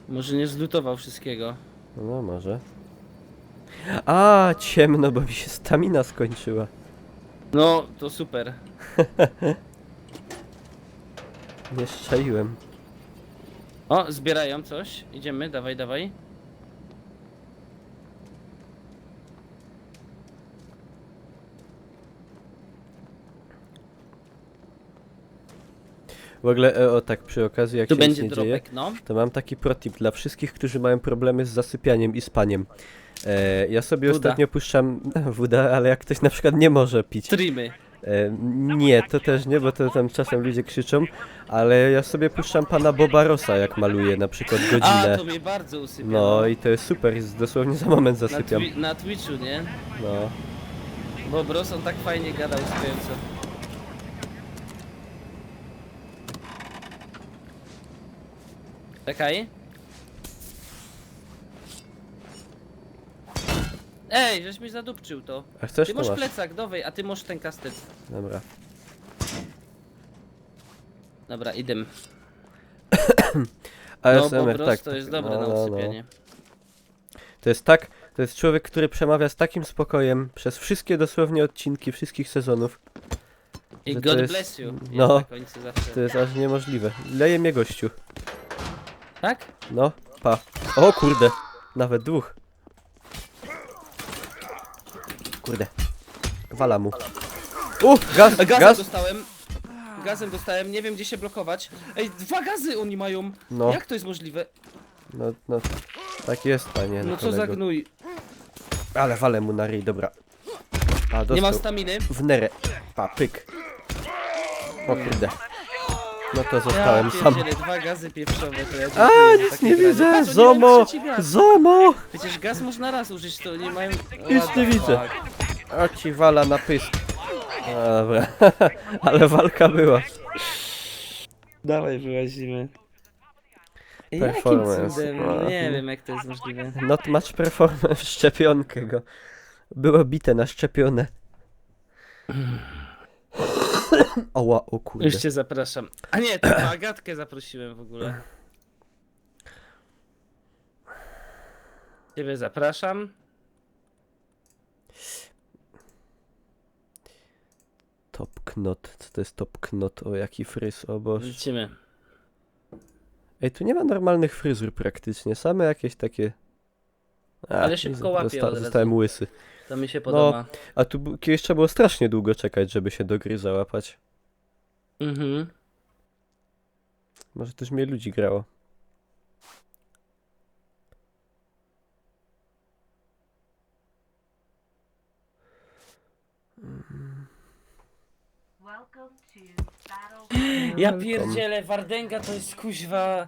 Może nie zlutował wszystkiego. No może. A, ciemno, bo mi się stamina skończyła. No, to super. Nie strzeliłem. O, zbierają coś. Idziemy, dawaj, dawaj. W ogóle, o tak przy okazji, jak Tu się nic będzie nie dzieje, dropek, no. to mam taki protip dla wszystkich, którzy mają problemy z zasypianiem i spaniem. Ja sobie Woda. ostatnio puszczam woda, ale jak ktoś na przykład nie może pić. Streamy. Nie, to też nie, bo to tam czasem ludzie krzyczą, ale ja sobie puszczam pana Boba Rossa, jak maluję na przykład A, godzinę. to mnie bardzo usypia. No i to jest super, jest dosłownie za moment na, zasypiam. na Twitchu, nie? No. Bo Bros on tak fajnie gada usypiająco. Czekaj. Ej, żeś mi zadupczył to. A chcesz, Ty to masz masz. plecak, dowej, a ty masz ten kastet. Dobra. Dobra, idę. No, ASMR, bo Bros tak. to jest dobre No, na no, no. usypianie. To jest tak, to jest człowiek, który przemawia z takim spokojem przez wszystkie dosłownie odcinki, wszystkich sezonów. I że to God jest- bless you. Jest no. na końcu zawsze. To jest aż niemożliwe. Leje mnie gościu. Tak? No, pa. O kurde, nawet dwóch. Kurde. Wala mu. Gaz, Gazem gaz! dostałem. Gazem dostałem, nie wiem gdzie się blokować. Ej, 2 gazy oni mają. No, Jak to jest możliwe? no, tak jest, panie. No co za kolego. gnój. Ale walę mu na ryj, dobra. A, Nie mam dostał staminy. w nerę. Pa, pyk. O kurde. No to zostałem sam. pierdzielę, 2 gazy pieprzowe, to ja A, dziękuję za nic takie nie granie. widzę! Patrz, oni Zomo! mają 3 gaz. Zomo! Przecież gaz można raz użyć, to nie mają... Nic What nie the widzę. fuck? A ci wala na pysk. Dobra, ale walka była. Dawaj, wyłazimy. Jakim Performance. cudem? No. Nie wiem jak to jest możliwe. Not much performance, szczepionkę go. Było bite na szczepione. Oła, o kurde. Już cię zapraszam. A nie, to Agatkę zaprosiłem w ogóle. Ciebie zapraszam. Top knot. Co to jest top knot? O, jaki fryz, o Boże. Lecimy. Ej, tu nie ma normalnych fryzur praktycznie, same jakieś takie... Ale szybko łapie od razu. Zostałem łysy. To mi się podoba. A tu kiedyś trzeba było strasznie długo czekać, żeby się do gry załapać. Mhm. Może też mnie ludzi grało. Welcome to Battle. Ja pierdzielę, Wardęga to jest kuźwa...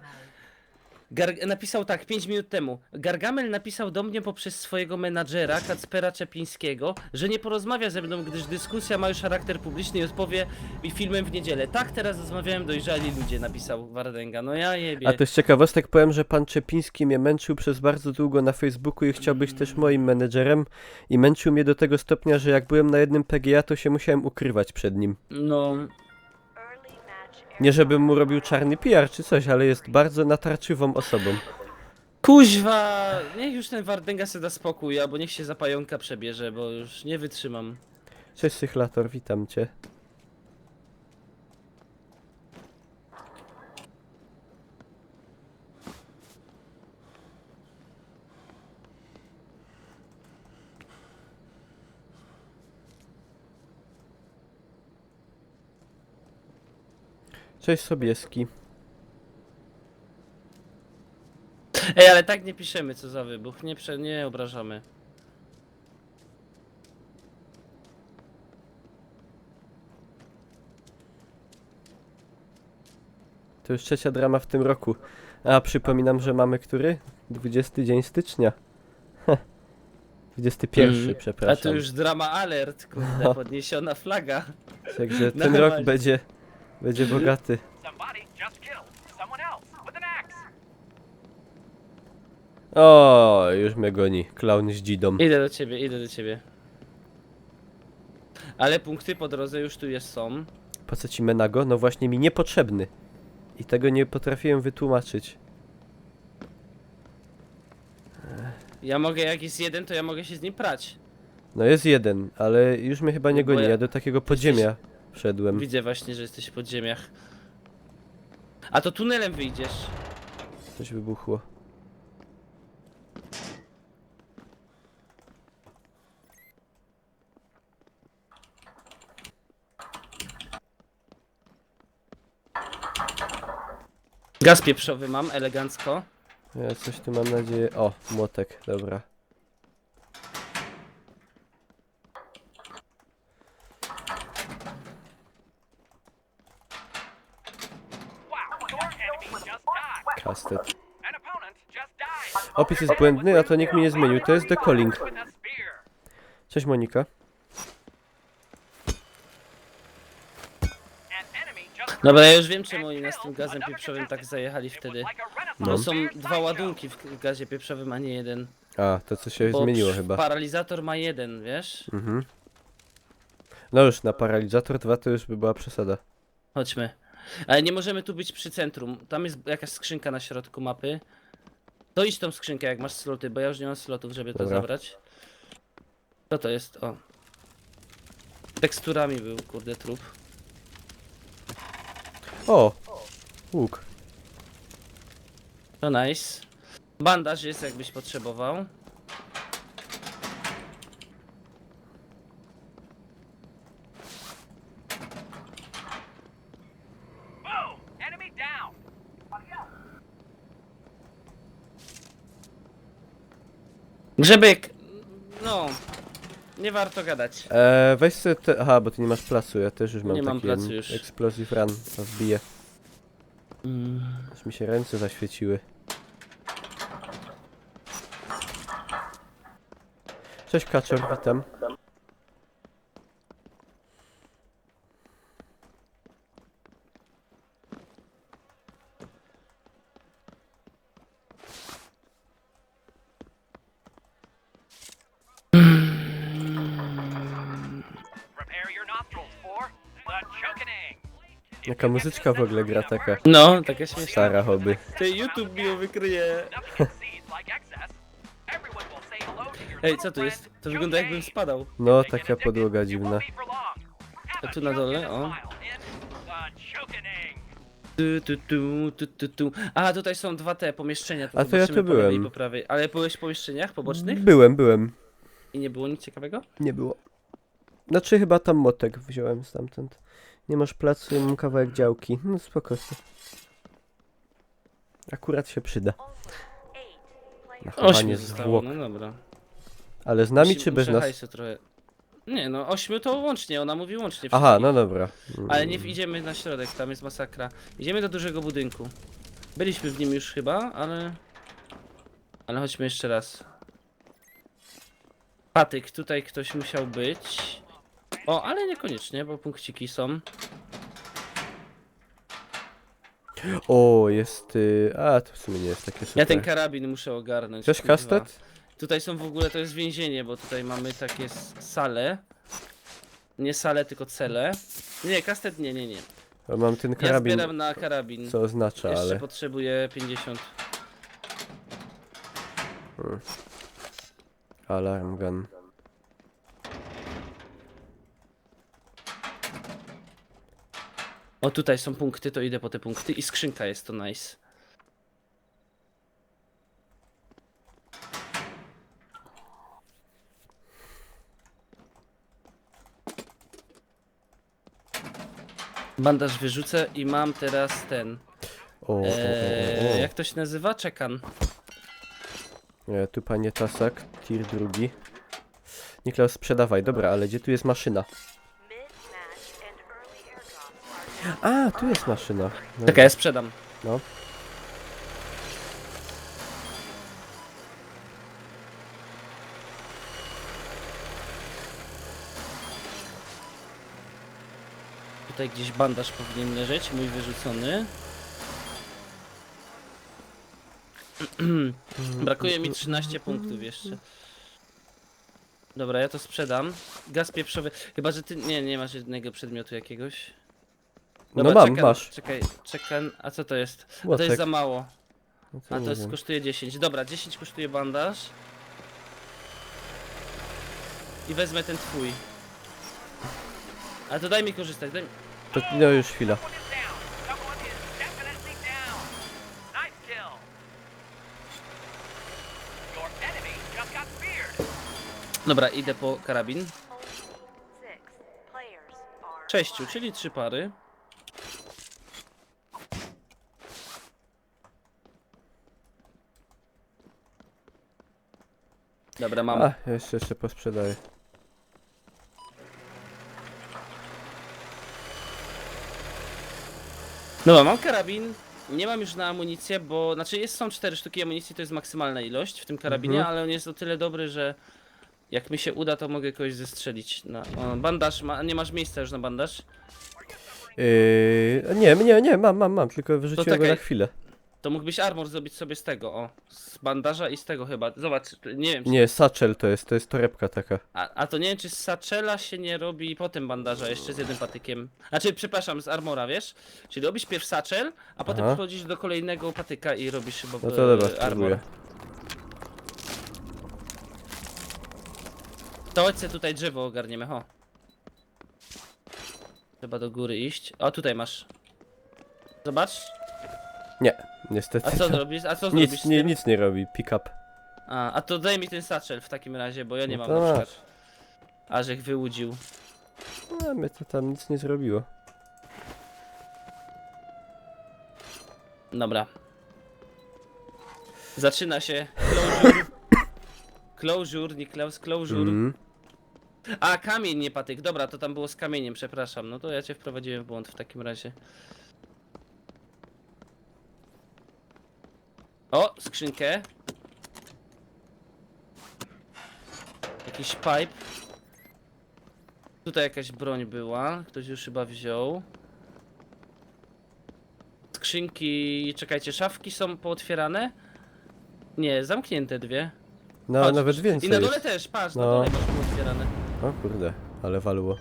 Napisał tak 5 minut temu. Gargamel napisał do mnie poprzez swojego menadżera, Kacpera Czepińskiego, że nie porozmawia ze mną, gdyż dyskusja ma już charakter publiczny i odpowie mi filmem w niedzielę. Tak, teraz rozmawiałem, dojrzali ludzie, napisał Wardęga. No ja jebie. A to z ciekawostek powiem, że pan Czepiński mnie męczył przez bardzo długo na Facebooku i chciał być też moim menedżerem i męczył mnie do tego stopnia, że jak byłem na jednym PGA, to się musiałem ukrywać przed nim. No, Early match Nie żebym mu robił czarny PR czy coś, ale jest bardzo natarczywą osobą. kuźwa, niech już ten Wardęga se da spokój, albo niech się za pająka przebierze, bo już nie wytrzymam. Cześć Sychlator, witam cię. Cześć Sobieski. Ej, ale tak nie piszemy, co za wybuch, nie obrażamy. To już trzecia drama w tym roku. A przypominam, że mamy który? 20 dzień stycznia. 21, A przepraszam. to już drama alert, kurde, No. podniesiona flaga. Także ten Dawaj. rok będzie bogaty. Somebody just killed someone else with an axe. O, już mnie goni. Klaun z dzidą. Idę do ciebie. Ale punkty po drodze już tu jest są. Po co ci Menago? No właśnie mi niepotrzebny. I tego nie potrafiłem wytłumaczyć. Ja mogę, jak jest jeden, to ja mogę się z nim prać. No jest jeden, ale już mnie chyba nie Bo goni. ja- Ja do takiego podziemia wszedłem. Widzę właśnie, że jesteś w podziemiach. A to tunelem wyjdziesz. Coś wybuchło. Gaz pieprzowy mam, elegancko. Ja coś tu mam nadzieję... O, młotek, dobra. Wow, your enemy just died. Kastet. An opponent just died. Opis jest błędny, a to nikt mi nie zmienił. To jest The Calling. With a spear. Cześć Monika. An enemy just Dobra, ja już wiem, czemu oni nas tym gazem pieprzowym tak zajechali wtedy. like a No. Bo renaissance są fair dwa sideshow. ładunki w gazie pieprzowym, a nie jeden. A, to co się Bo zmieniło chyba. paralizator ma jeden, wiesz? Mhm. No już, na paralizator 2 to już by była przesada. Chodźmy. Ale nie możemy tu być przy centrum. Tam jest jakaś skrzynka na środku mapy. To idź tą skrzynkę, jak masz sloty, bo ja już nie mam slotów, żeby to Dobra. zabrać. Co to jest? O. Teksturami był, kurde, trup. O! Łuk. To nice. Bandaż jest, jakbyś potrzebował. Boom! Enemy down. Grzebyk! No. Nie warto gadać. Weź sobie te... Aha, bo ty nie masz placu, ja też już mam Nie mam taki placu jeden. już. Explosive run, to wbiję. Aż mi się ręce zaświeciły. Cześć Kaczor, witam. Prepare your Jaka muzyczka w ogóle gra taka No, taka śmieszna. stara hobby. Ty YouTube mi ją wykryje. Nothing exceeds like excess. Everyone will say hello to your Ej, local co to jest? friend, To wygląda jakbym Joe spadał. No, Take an taka addicted, podłoga it dziwna. won't be for long. A Have tu a na joke dole, and a o. smile in Tu. A, tutaj są dwa te pomieszczenia. A to ja zobaczymy tu po lewej i byłem. po prawej. Ale byłeś w pomieszczeniach pobocznych? Byłem. I nie było nic ciekawego? Nie było. Znaczy chyba tam motek wziąłem stamtąd. Nie masz placu, mam kawałek działki. No spokojnie. Akurat się przyda. Only 8 players. Na chowanie 8 zostało, zwłok. no dobra. Ale z nami Musi- czy bez muszę nas? hajsu trochę. Nie no, 8 to łącznie, ona mówi łącznie Aha, wszystkich. no dobra. Ale nie idziemy na środek, tam jest masakra. Idziemy do dużego budynku. Byliśmy w nim już chyba, ale... Ale chodźmy jeszcze raz. Patyk, tutaj ktoś musiał być. O, ale niekoniecznie, bo punkciki są. O, jest... A, to w sumie nie jest takie super. Ja ten karabin muszę ogarnąć. Chcesz kurwa. kastet? Tutaj są w ogóle, to jest więzienie, bo tutaj mamy takie sale. Nie sale, tylko cele. Nie, kastet nie. Bo mam ten Ja karabin, zbieram na karabin. co oznacza, Jeszcze ale... potrzebuję 50. Alarm gun. O, tutaj są punkty, to idę po te punkty. I skrzynka jest, to nice. Bandaż wyrzucę i mam teraz ten. O. Jak to się nazywa? Czekan. Nie, tu panie Tasak, tier drugi. Niklaus, sprzedawaj, dobra, ale gdzie tu jest maszyna? Mid-match and early airdrops are A, tu jest maszyna. Dobra. Czekaj, ja sprzedam. No. Tutaj gdzieś bandaż powinien leżeć, mój wyrzucony. Brakuje mi 13 punktów jeszcze. Dobra, ja to sprzedam. Gaz pieprzowy. Chyba, że ty. Nie masz jednego przedmiotu jakiegoś. No mam, czekam, masz. Czekam. A co to jest? A to Łotek. jest za mało. No to A nie to jest, wiem. kosztuje 10. Dobra, 10 kosztuje bandaż. I wezmę ten twój. A to daj mi korzystać, daj mi... To, no już chwila. Someone is down. Someone is definitely down. Nice kill. Your enemy just got speared. Dobra, idę po karabin. only 6 players are 6, czyli 3 pary. Dobra, mam. A, jeszcze posprzedaję. No, mam karabin. Nie mam już na amunicję, bo... Znaczy są 4 sztuki amunicji, to jest maksymalna ilość w tym karabinie, ale on jest o tyle dobry, że... Jak mi się uda, to mogę kogoś zestrzelić. No, o, bandaż, nie masz miejsca już na bandaż? Nie, mam, tylko wyrzuciłem go na czekaj. chwilę. To mógłbyś armor zrobić sobie z tego, o. Z bandaża i z tego chyba. Zobacz, nie wiem. Nie, satchel to jest torebka taka. A to nie wiem, czy z satchela się nie robi potem bandaża jeszcze z jednym patykiem. Znaczy, przepraszam, z armora, wiesz? Czyli robisz pierw satchel, a potem Aha. przechodzisz do kolejnego patyka i robisz chyba No to dobra, armor. spróbuję. To chodź se tutaj drzewo ogarniemy, ho. Trzeba do góry iść. O, tutaj masz. Zobacz. Nie, niestety. A co to zrobisz? A co zrobisz nic, z nie, tym? nic nie robi, pick up. A to daj mi ten satchel w takim razie, bo ja nie No mam to na masz. przykład. Aż ich wyłudził. No, mnie to tam nic nie zrobiło. Dobra. Zaczyna się. Closure. Closure, Niklaus, closure. Mm. A, kamień, nie patyk. Dobra, to tam było z kamieniem, przepraszam. No to ja cię wprowadziłem w błąd w takim razie. O, skrzynkę. Jakiś pipe. Tutaj jakaś broń była. Ktoś już chyba wziął. Skrzynki... Czekajcie, szafki są pootwierane? Nie, zamknięte dwie. No, Chodź, nawet więcej I na dole jest. też, patrz, na No. dole masz pootwierane. O kurde, ale walło.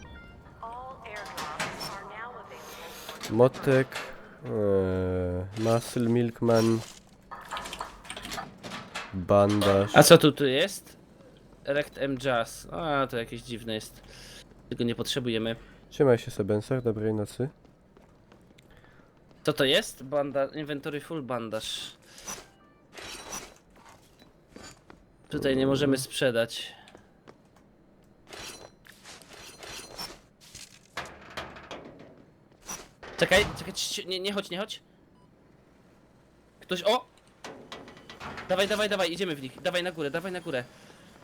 all airdrops are now available for Motek. Muscle Milkman. Bandaż. A co tu jest? Erect M Jazz. A, to jakieś dziwne jest. Tego nie potrzebujemy. Trzymaj się, Sebensach, dobrej nocy. Co to jest? Inventory full bandaż. Tutaj nie możemy sprzedać. Czekaj, nie chodź, nie chodź. Ktoś, o! Dawaj, idziemy w nich. Dawaj na górę.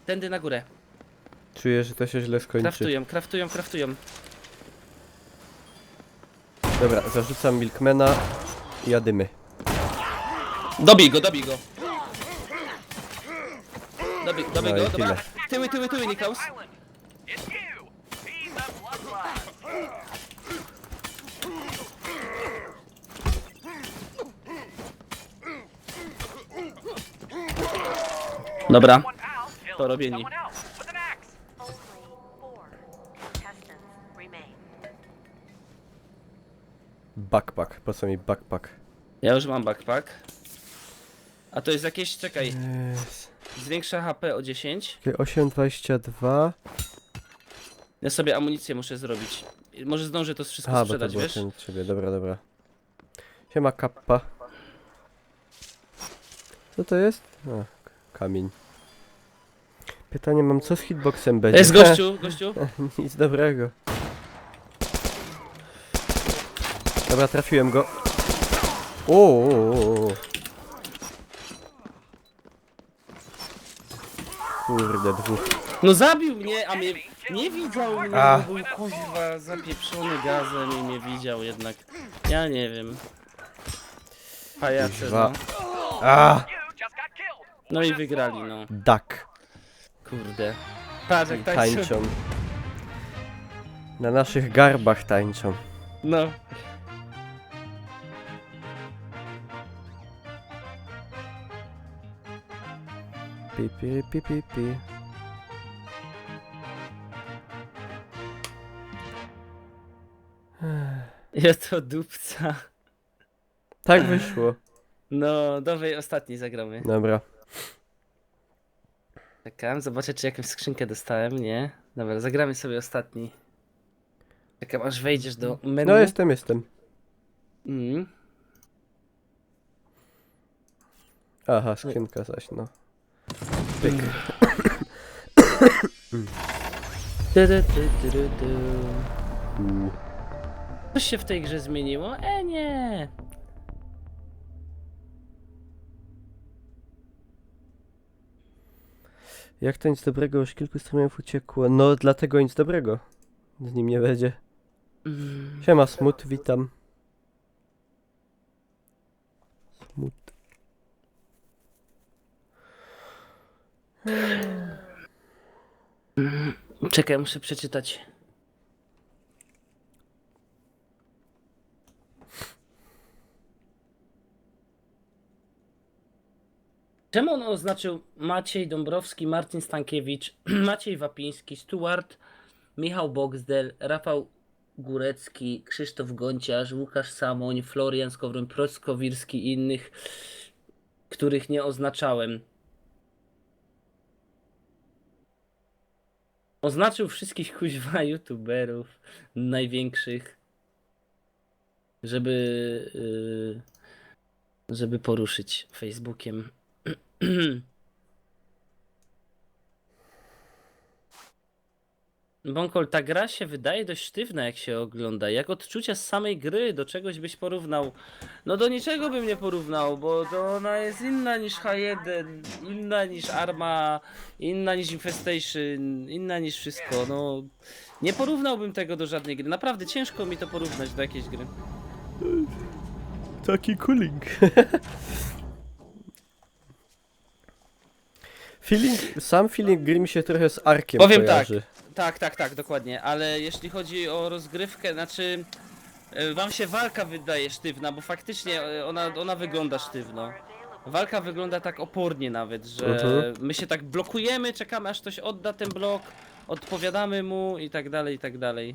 Tędy na górę. Czuję, że to się źle skończy. Craftują. Dobra, zarzucam Milkmana i jadymy. Dobij go. Dobij No i go, tyle. dobra. Tyły, Niklaus. It's you! Be the bloodline! Dobra, One pal kills to robieni. someone else with an axe. Only 4 contestants remain. Backpack, po co mi backpack? Ja już mam backpack. A to jest jakieś, czekaj, zwiększa HP o 10. 8,22. Ja sobie amunicję muszę zrobić. Może zdążę to wszystko A, bo to sprzedać, było wiesz? ten od ciebie, dobra. Siema kappa. Co to jest? A, kamień. Pytanie mam, co z hitboxem będzie? Jest gościu. Nic dobrego. Dobra, trafiłem go. O. Kurde, dwóch. No zabił mnie, a mnie nie widział mnie, A. bo był kuźwa zapieprzony gazem i mnie widział jednak. Ja nie wiem. Pajace, Kuźwa. no. A, You just got killed. No i wygrali, no. duck. Kurde. Patrz jak Tańczą. Na naszych garbach tańczą. No. Pi. Jest to dupca. Tak wyszło. No, dawaj ostatni zagramy. Dobra. Czekam, zobaczę czy jakąś skrzynkę dostałem, nie? Dobra, zagramy sobie ostatni. Czekam aż wejdziesz do menu. No jestem. Mm. Aha, skrzynka zaś, no. Pyk. Coś się w tej grze zmieniło? Nie. Jak to nic dobrego, już kilku stronach uciekło. No, dlatego nic dobrego z nim nie będzie. Siema, Smut, witam. Smut. Czekaj, muszę przeczytać. Czemu on oznaczył Maciej Dąbrowski, Marcin Stankiewicz, Maciej Wapiński, Stuart, Michał Boxdel, Rafał Górecki, Krzysztof Gonciarz, Łukasz Samoń, Florian Skowron-Proskowirski i innych, których nie oznaczałem. Oznaczył wszystkich kuźwa youtuberów największych, żeby poruszyć Facebookiem. Bąkol, ta gra się wydaje dość sztywna jak się ogląda. Jak odczucia z samej gry, do czegoś byś porównał? No do niczego bym nie porównał, bo to ona jest inna niż H1, inna niż Arma, inna niż Infestation, inna niż wszystko. No nie porównałbym tego do żadnej gry. Naprawdę ciężko mi to porównać do jakiejś gry. Taki cooling. Sam feeling gry mi się trochę z Arkiem Powiem kojarzy. Tak, dokładnie, ale jeśli chodzi o rozgrywkę, znaczy wam się walka wydaje sztywna, bo faktycznie ona wygląda sztywno. Walka wygląda tak opornie nawet, że my się tak blokujemy, czekamy aż ktoś odda ten blok, odpowiadamy mu i tak dalej, i tak dalej.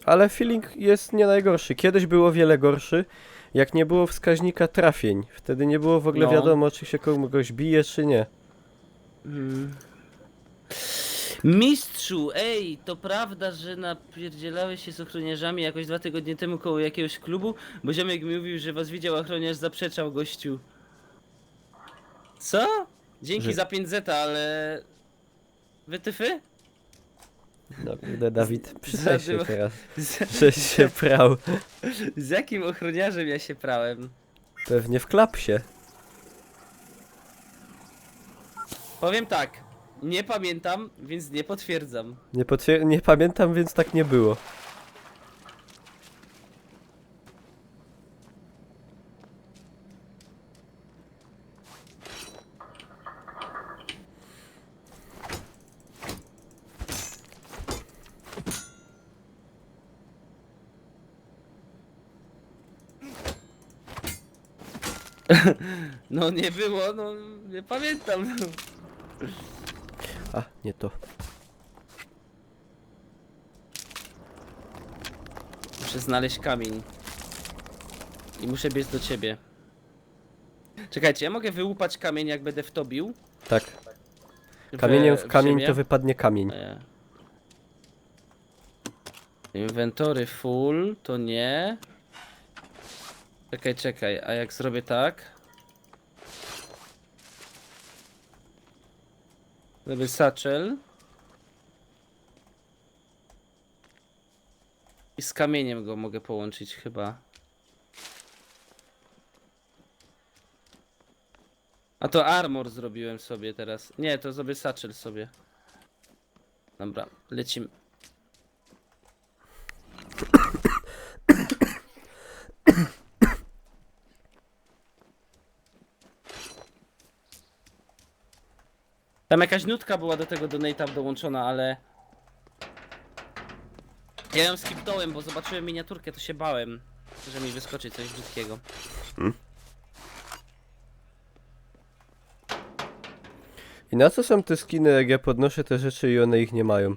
Ale feeling jest nie najgorszy. Kiedyś było wiele gorszy, jak nie było wskaźnika trafień. Wtedy nie było w ogóle No. wiadomo, czy się kogoś bije, czy nie. Mistrzu, ej, to prawda, że napierdzielałeś się z ochroniarzami jakoś 2 tygodnie temu koło jakiegoś klubu? Bo ziomek mi mówił, że was widział, a ochroniarz zaprzeczał, gościu. Co? Dzięki Że- za 5 zeta, ale... Wytyfy? No kurde, Dawid, przyznaj się Zadyma- teraz, Z, żeś się prał. z jakim ochroniarzem ja się prałem? Pewnie w klapsie. Powiem tak, nie pamiętam, więc nie potwierdzam. Nie pamiętam, więc tak nie było. No nie było, no nie pamiętam. A, nie to. Muszę znaleźć kamień. I muszę biec do ciebie. Czekajcie, ja mogę wyłupać kamień, jak będę w to bił? Tak. Kamieniem w kamień ziemię? to wypadnie kamień. Nie. Inwentory full, to nie. Czekaj, a jak zrobię tak? Zrobię satchel. I z kamieniem go mogę połączyć chyba. A to armor zrobiłem sobie teraz. Nie, to zrobię satchel sobie. Dobra, lecimy. Tam jakaś nutka była do tego donate'a dołączona, ale... Ja ją skipnąłem, bo zobaczyłem miniaturkę, to się bałem, że mi wyskoczy coś brzydkiego. I na co są te skiny, jak ja podnoszę te rzeczy i one ich nie mają?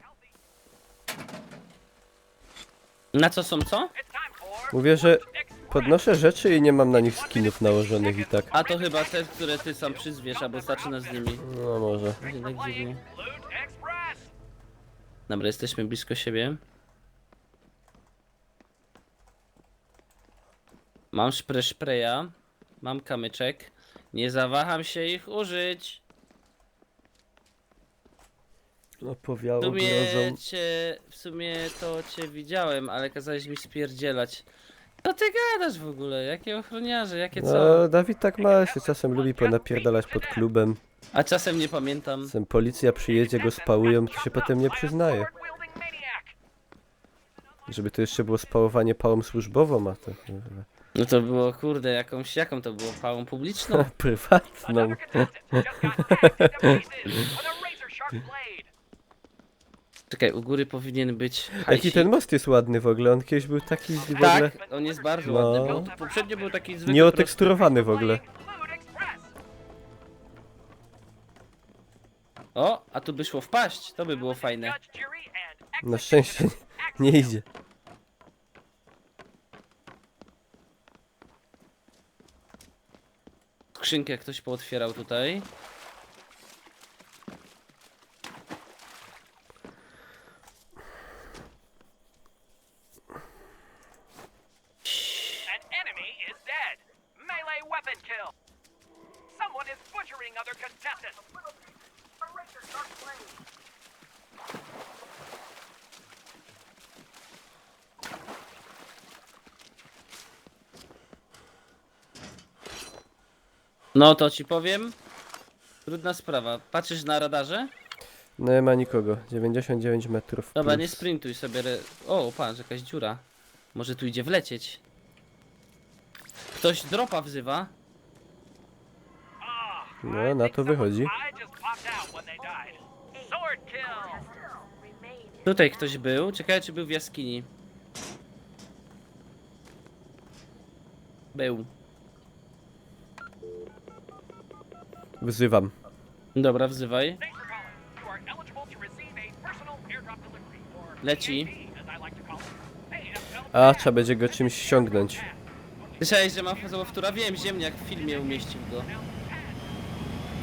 Na co są co? It's time for Mówię, że Express. podnoszę rzeczy i nie nie mam na nich skinów nałożonych i tak. A to chyba te, które ty sam przyzwiesz, albo zaczynasz z nimi. No może. Tak dziwnie. Loot Express. Dobra, jesteśmy blisko siebie. Mam szpreja, mam kamyczek. Nie zawaham się ich użyć. Opowiało W sumie grozą. w sumie to cię widziałem, ale kazałeś mi spierdzielać. Co ty gadasz w ogóle? Jakie ochroniarze, jakie co? No, Dawid tak ma, się czasem lubi ponapierdalać pod klubem. A czasem nie pamiętam. Czasem policja przyjedzie, go spałują, to się potem nie przyznaje. Sword-wielding maniac. Żeby to jeszcze było spałowanie pałą służbową, a to No to było kurde, jaką to było pałą publiczną? prywatną. Another contestant just got hacked into pieces with a razor sharp blade. Czekaj, u góry powinien być Jaki hajsik. ten most jest ładny w ogóle, on kiedyś był taki w ogóle Tak, on jest bardzo No. ładny. Był, poprzednio był taki zwykły nieoteksturowany w ogóle. Loot Express. prosty. O, a tu by szło wpaść, to by było fajne. Judge, jury, and Na szczęście nie idzie. Skrzynkę ktoś pootwierał tutaj. An enemy is dead. Melee weapon kill. Someone is butchering other contestants. No to ci powiem. Trudna sprawa. Patrzysz na radarze? No nie ma nikogo. 99 metrów. Dobra, plus. nie sprintuj sobie. O, patrz, jakaś dziura. Może tu idzie wlecieć. Ktoś dropa wzywa. No, na to wychodzi. I just popped out when they died. Sword kill. Remain. Tutaj ktoś był. Ciekawe, czy był w jaskini. Był. Wzywam. Dobra, wzywaj. Thanks for calling. You are eligible to receive a personal airdrop delivery, or Leci. PAD, as I like to call it. Hey, A, trzeba będzie go czymś ściągnąć. Słyszałeś, że ma fazowowtóra? Wiem, ziemniak w filmie umieścił go.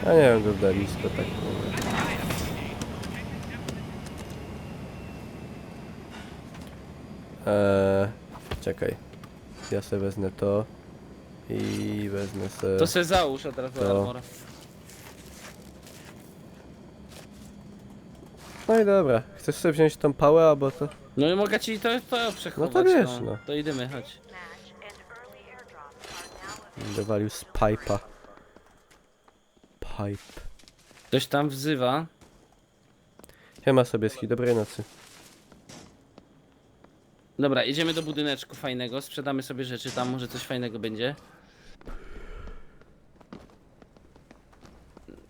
A nie wiem, go w dalisko tak. Czekaj. Ja sobie wezmę to. I wezmę sobie... To se załóż od razu To. armora. No i dobra. Chcesz sobie wziąć tą pałę, albo to... No i mogę ci to przechować. No to wiesz, no. To idziemy, chodź. Match and early airdrops are now available. Będę walił z pipe'a. Pipe. Ktoś tam wzywa. Siema Sobieski, dobrej nocy. Dobra, idziemy do budyneczku fajnego, sprzedamy sobie rzeczy, tam może coś fajnego będzie.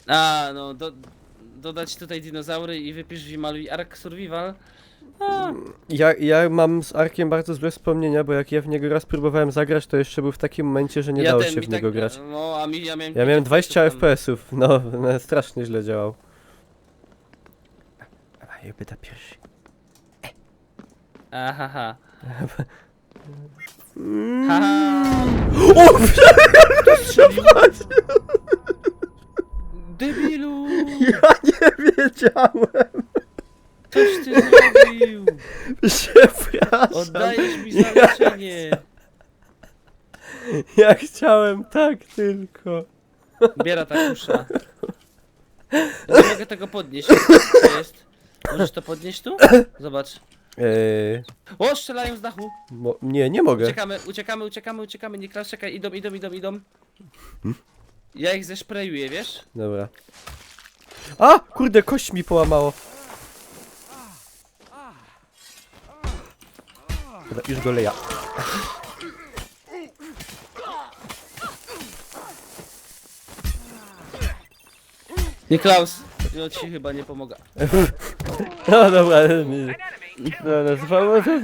A, no, dodać tutaj dinozaury i wypisz w Imaluj Ark Survival. A, Ja mam z Arkiem bardzo złe wspomnienia, bo jak ja w niego raz próbowałem zagrać, to jeszcze był w takim momencie, że nie dało się w niego grać. No, a ja miałem... Ja miałem 20 tam- FPS-ów, no, strasznie źle działał. A ja pyta pierwszy. Ahaha. Haha. O, Debilu! ja nie wiedziałem! Coś ty zrobił! Przepraszam! Oddajesz mi zaleczenie! Ja chciałem tak tylko. Biera ta kusza. Nie mogę tego podnieść. Co jest? Możesz to podnieść tu? Zobacz. O, strzelają z dachu! Nie mogę. Uciekamy, nie krasz, czekaj, idą. Ja ich zeszprejuję, wiesz? Dobra. A! Kurde, kość mi połamało. Dobra, już go leja. Niklaus, ja ci chyba nie pomogę. No dobra,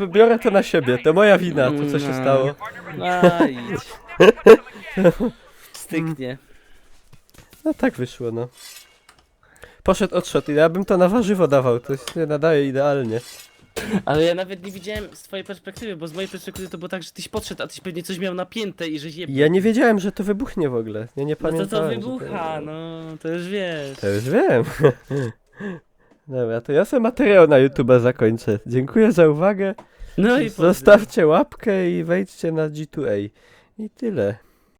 biorę to na siebie, to moja wina, to co się stało. A, idź. Styknie. No tak wyszło, no. Poszedł, odszedł, ja bym to na warzywo dawał, to się nadaje idealnie. Ale ja nawet nie widziałem z twojej perspektywy, bo z mojej perspektywy to było tak, że tyś podszedł, a tyś pewnie coś miał napięte i żeś je... Ja nie wiedziałem, że to wybuchnie w ogóle, ja nie No to pamiętałem. że wybucha, no, to już wiesz. To już wiem. Dobra, to ja sobie materiał na YouTube zakończę. Dziękuję za uwagę. No i Zostawcie łapkę i wejdźcie na G2A. I tyle.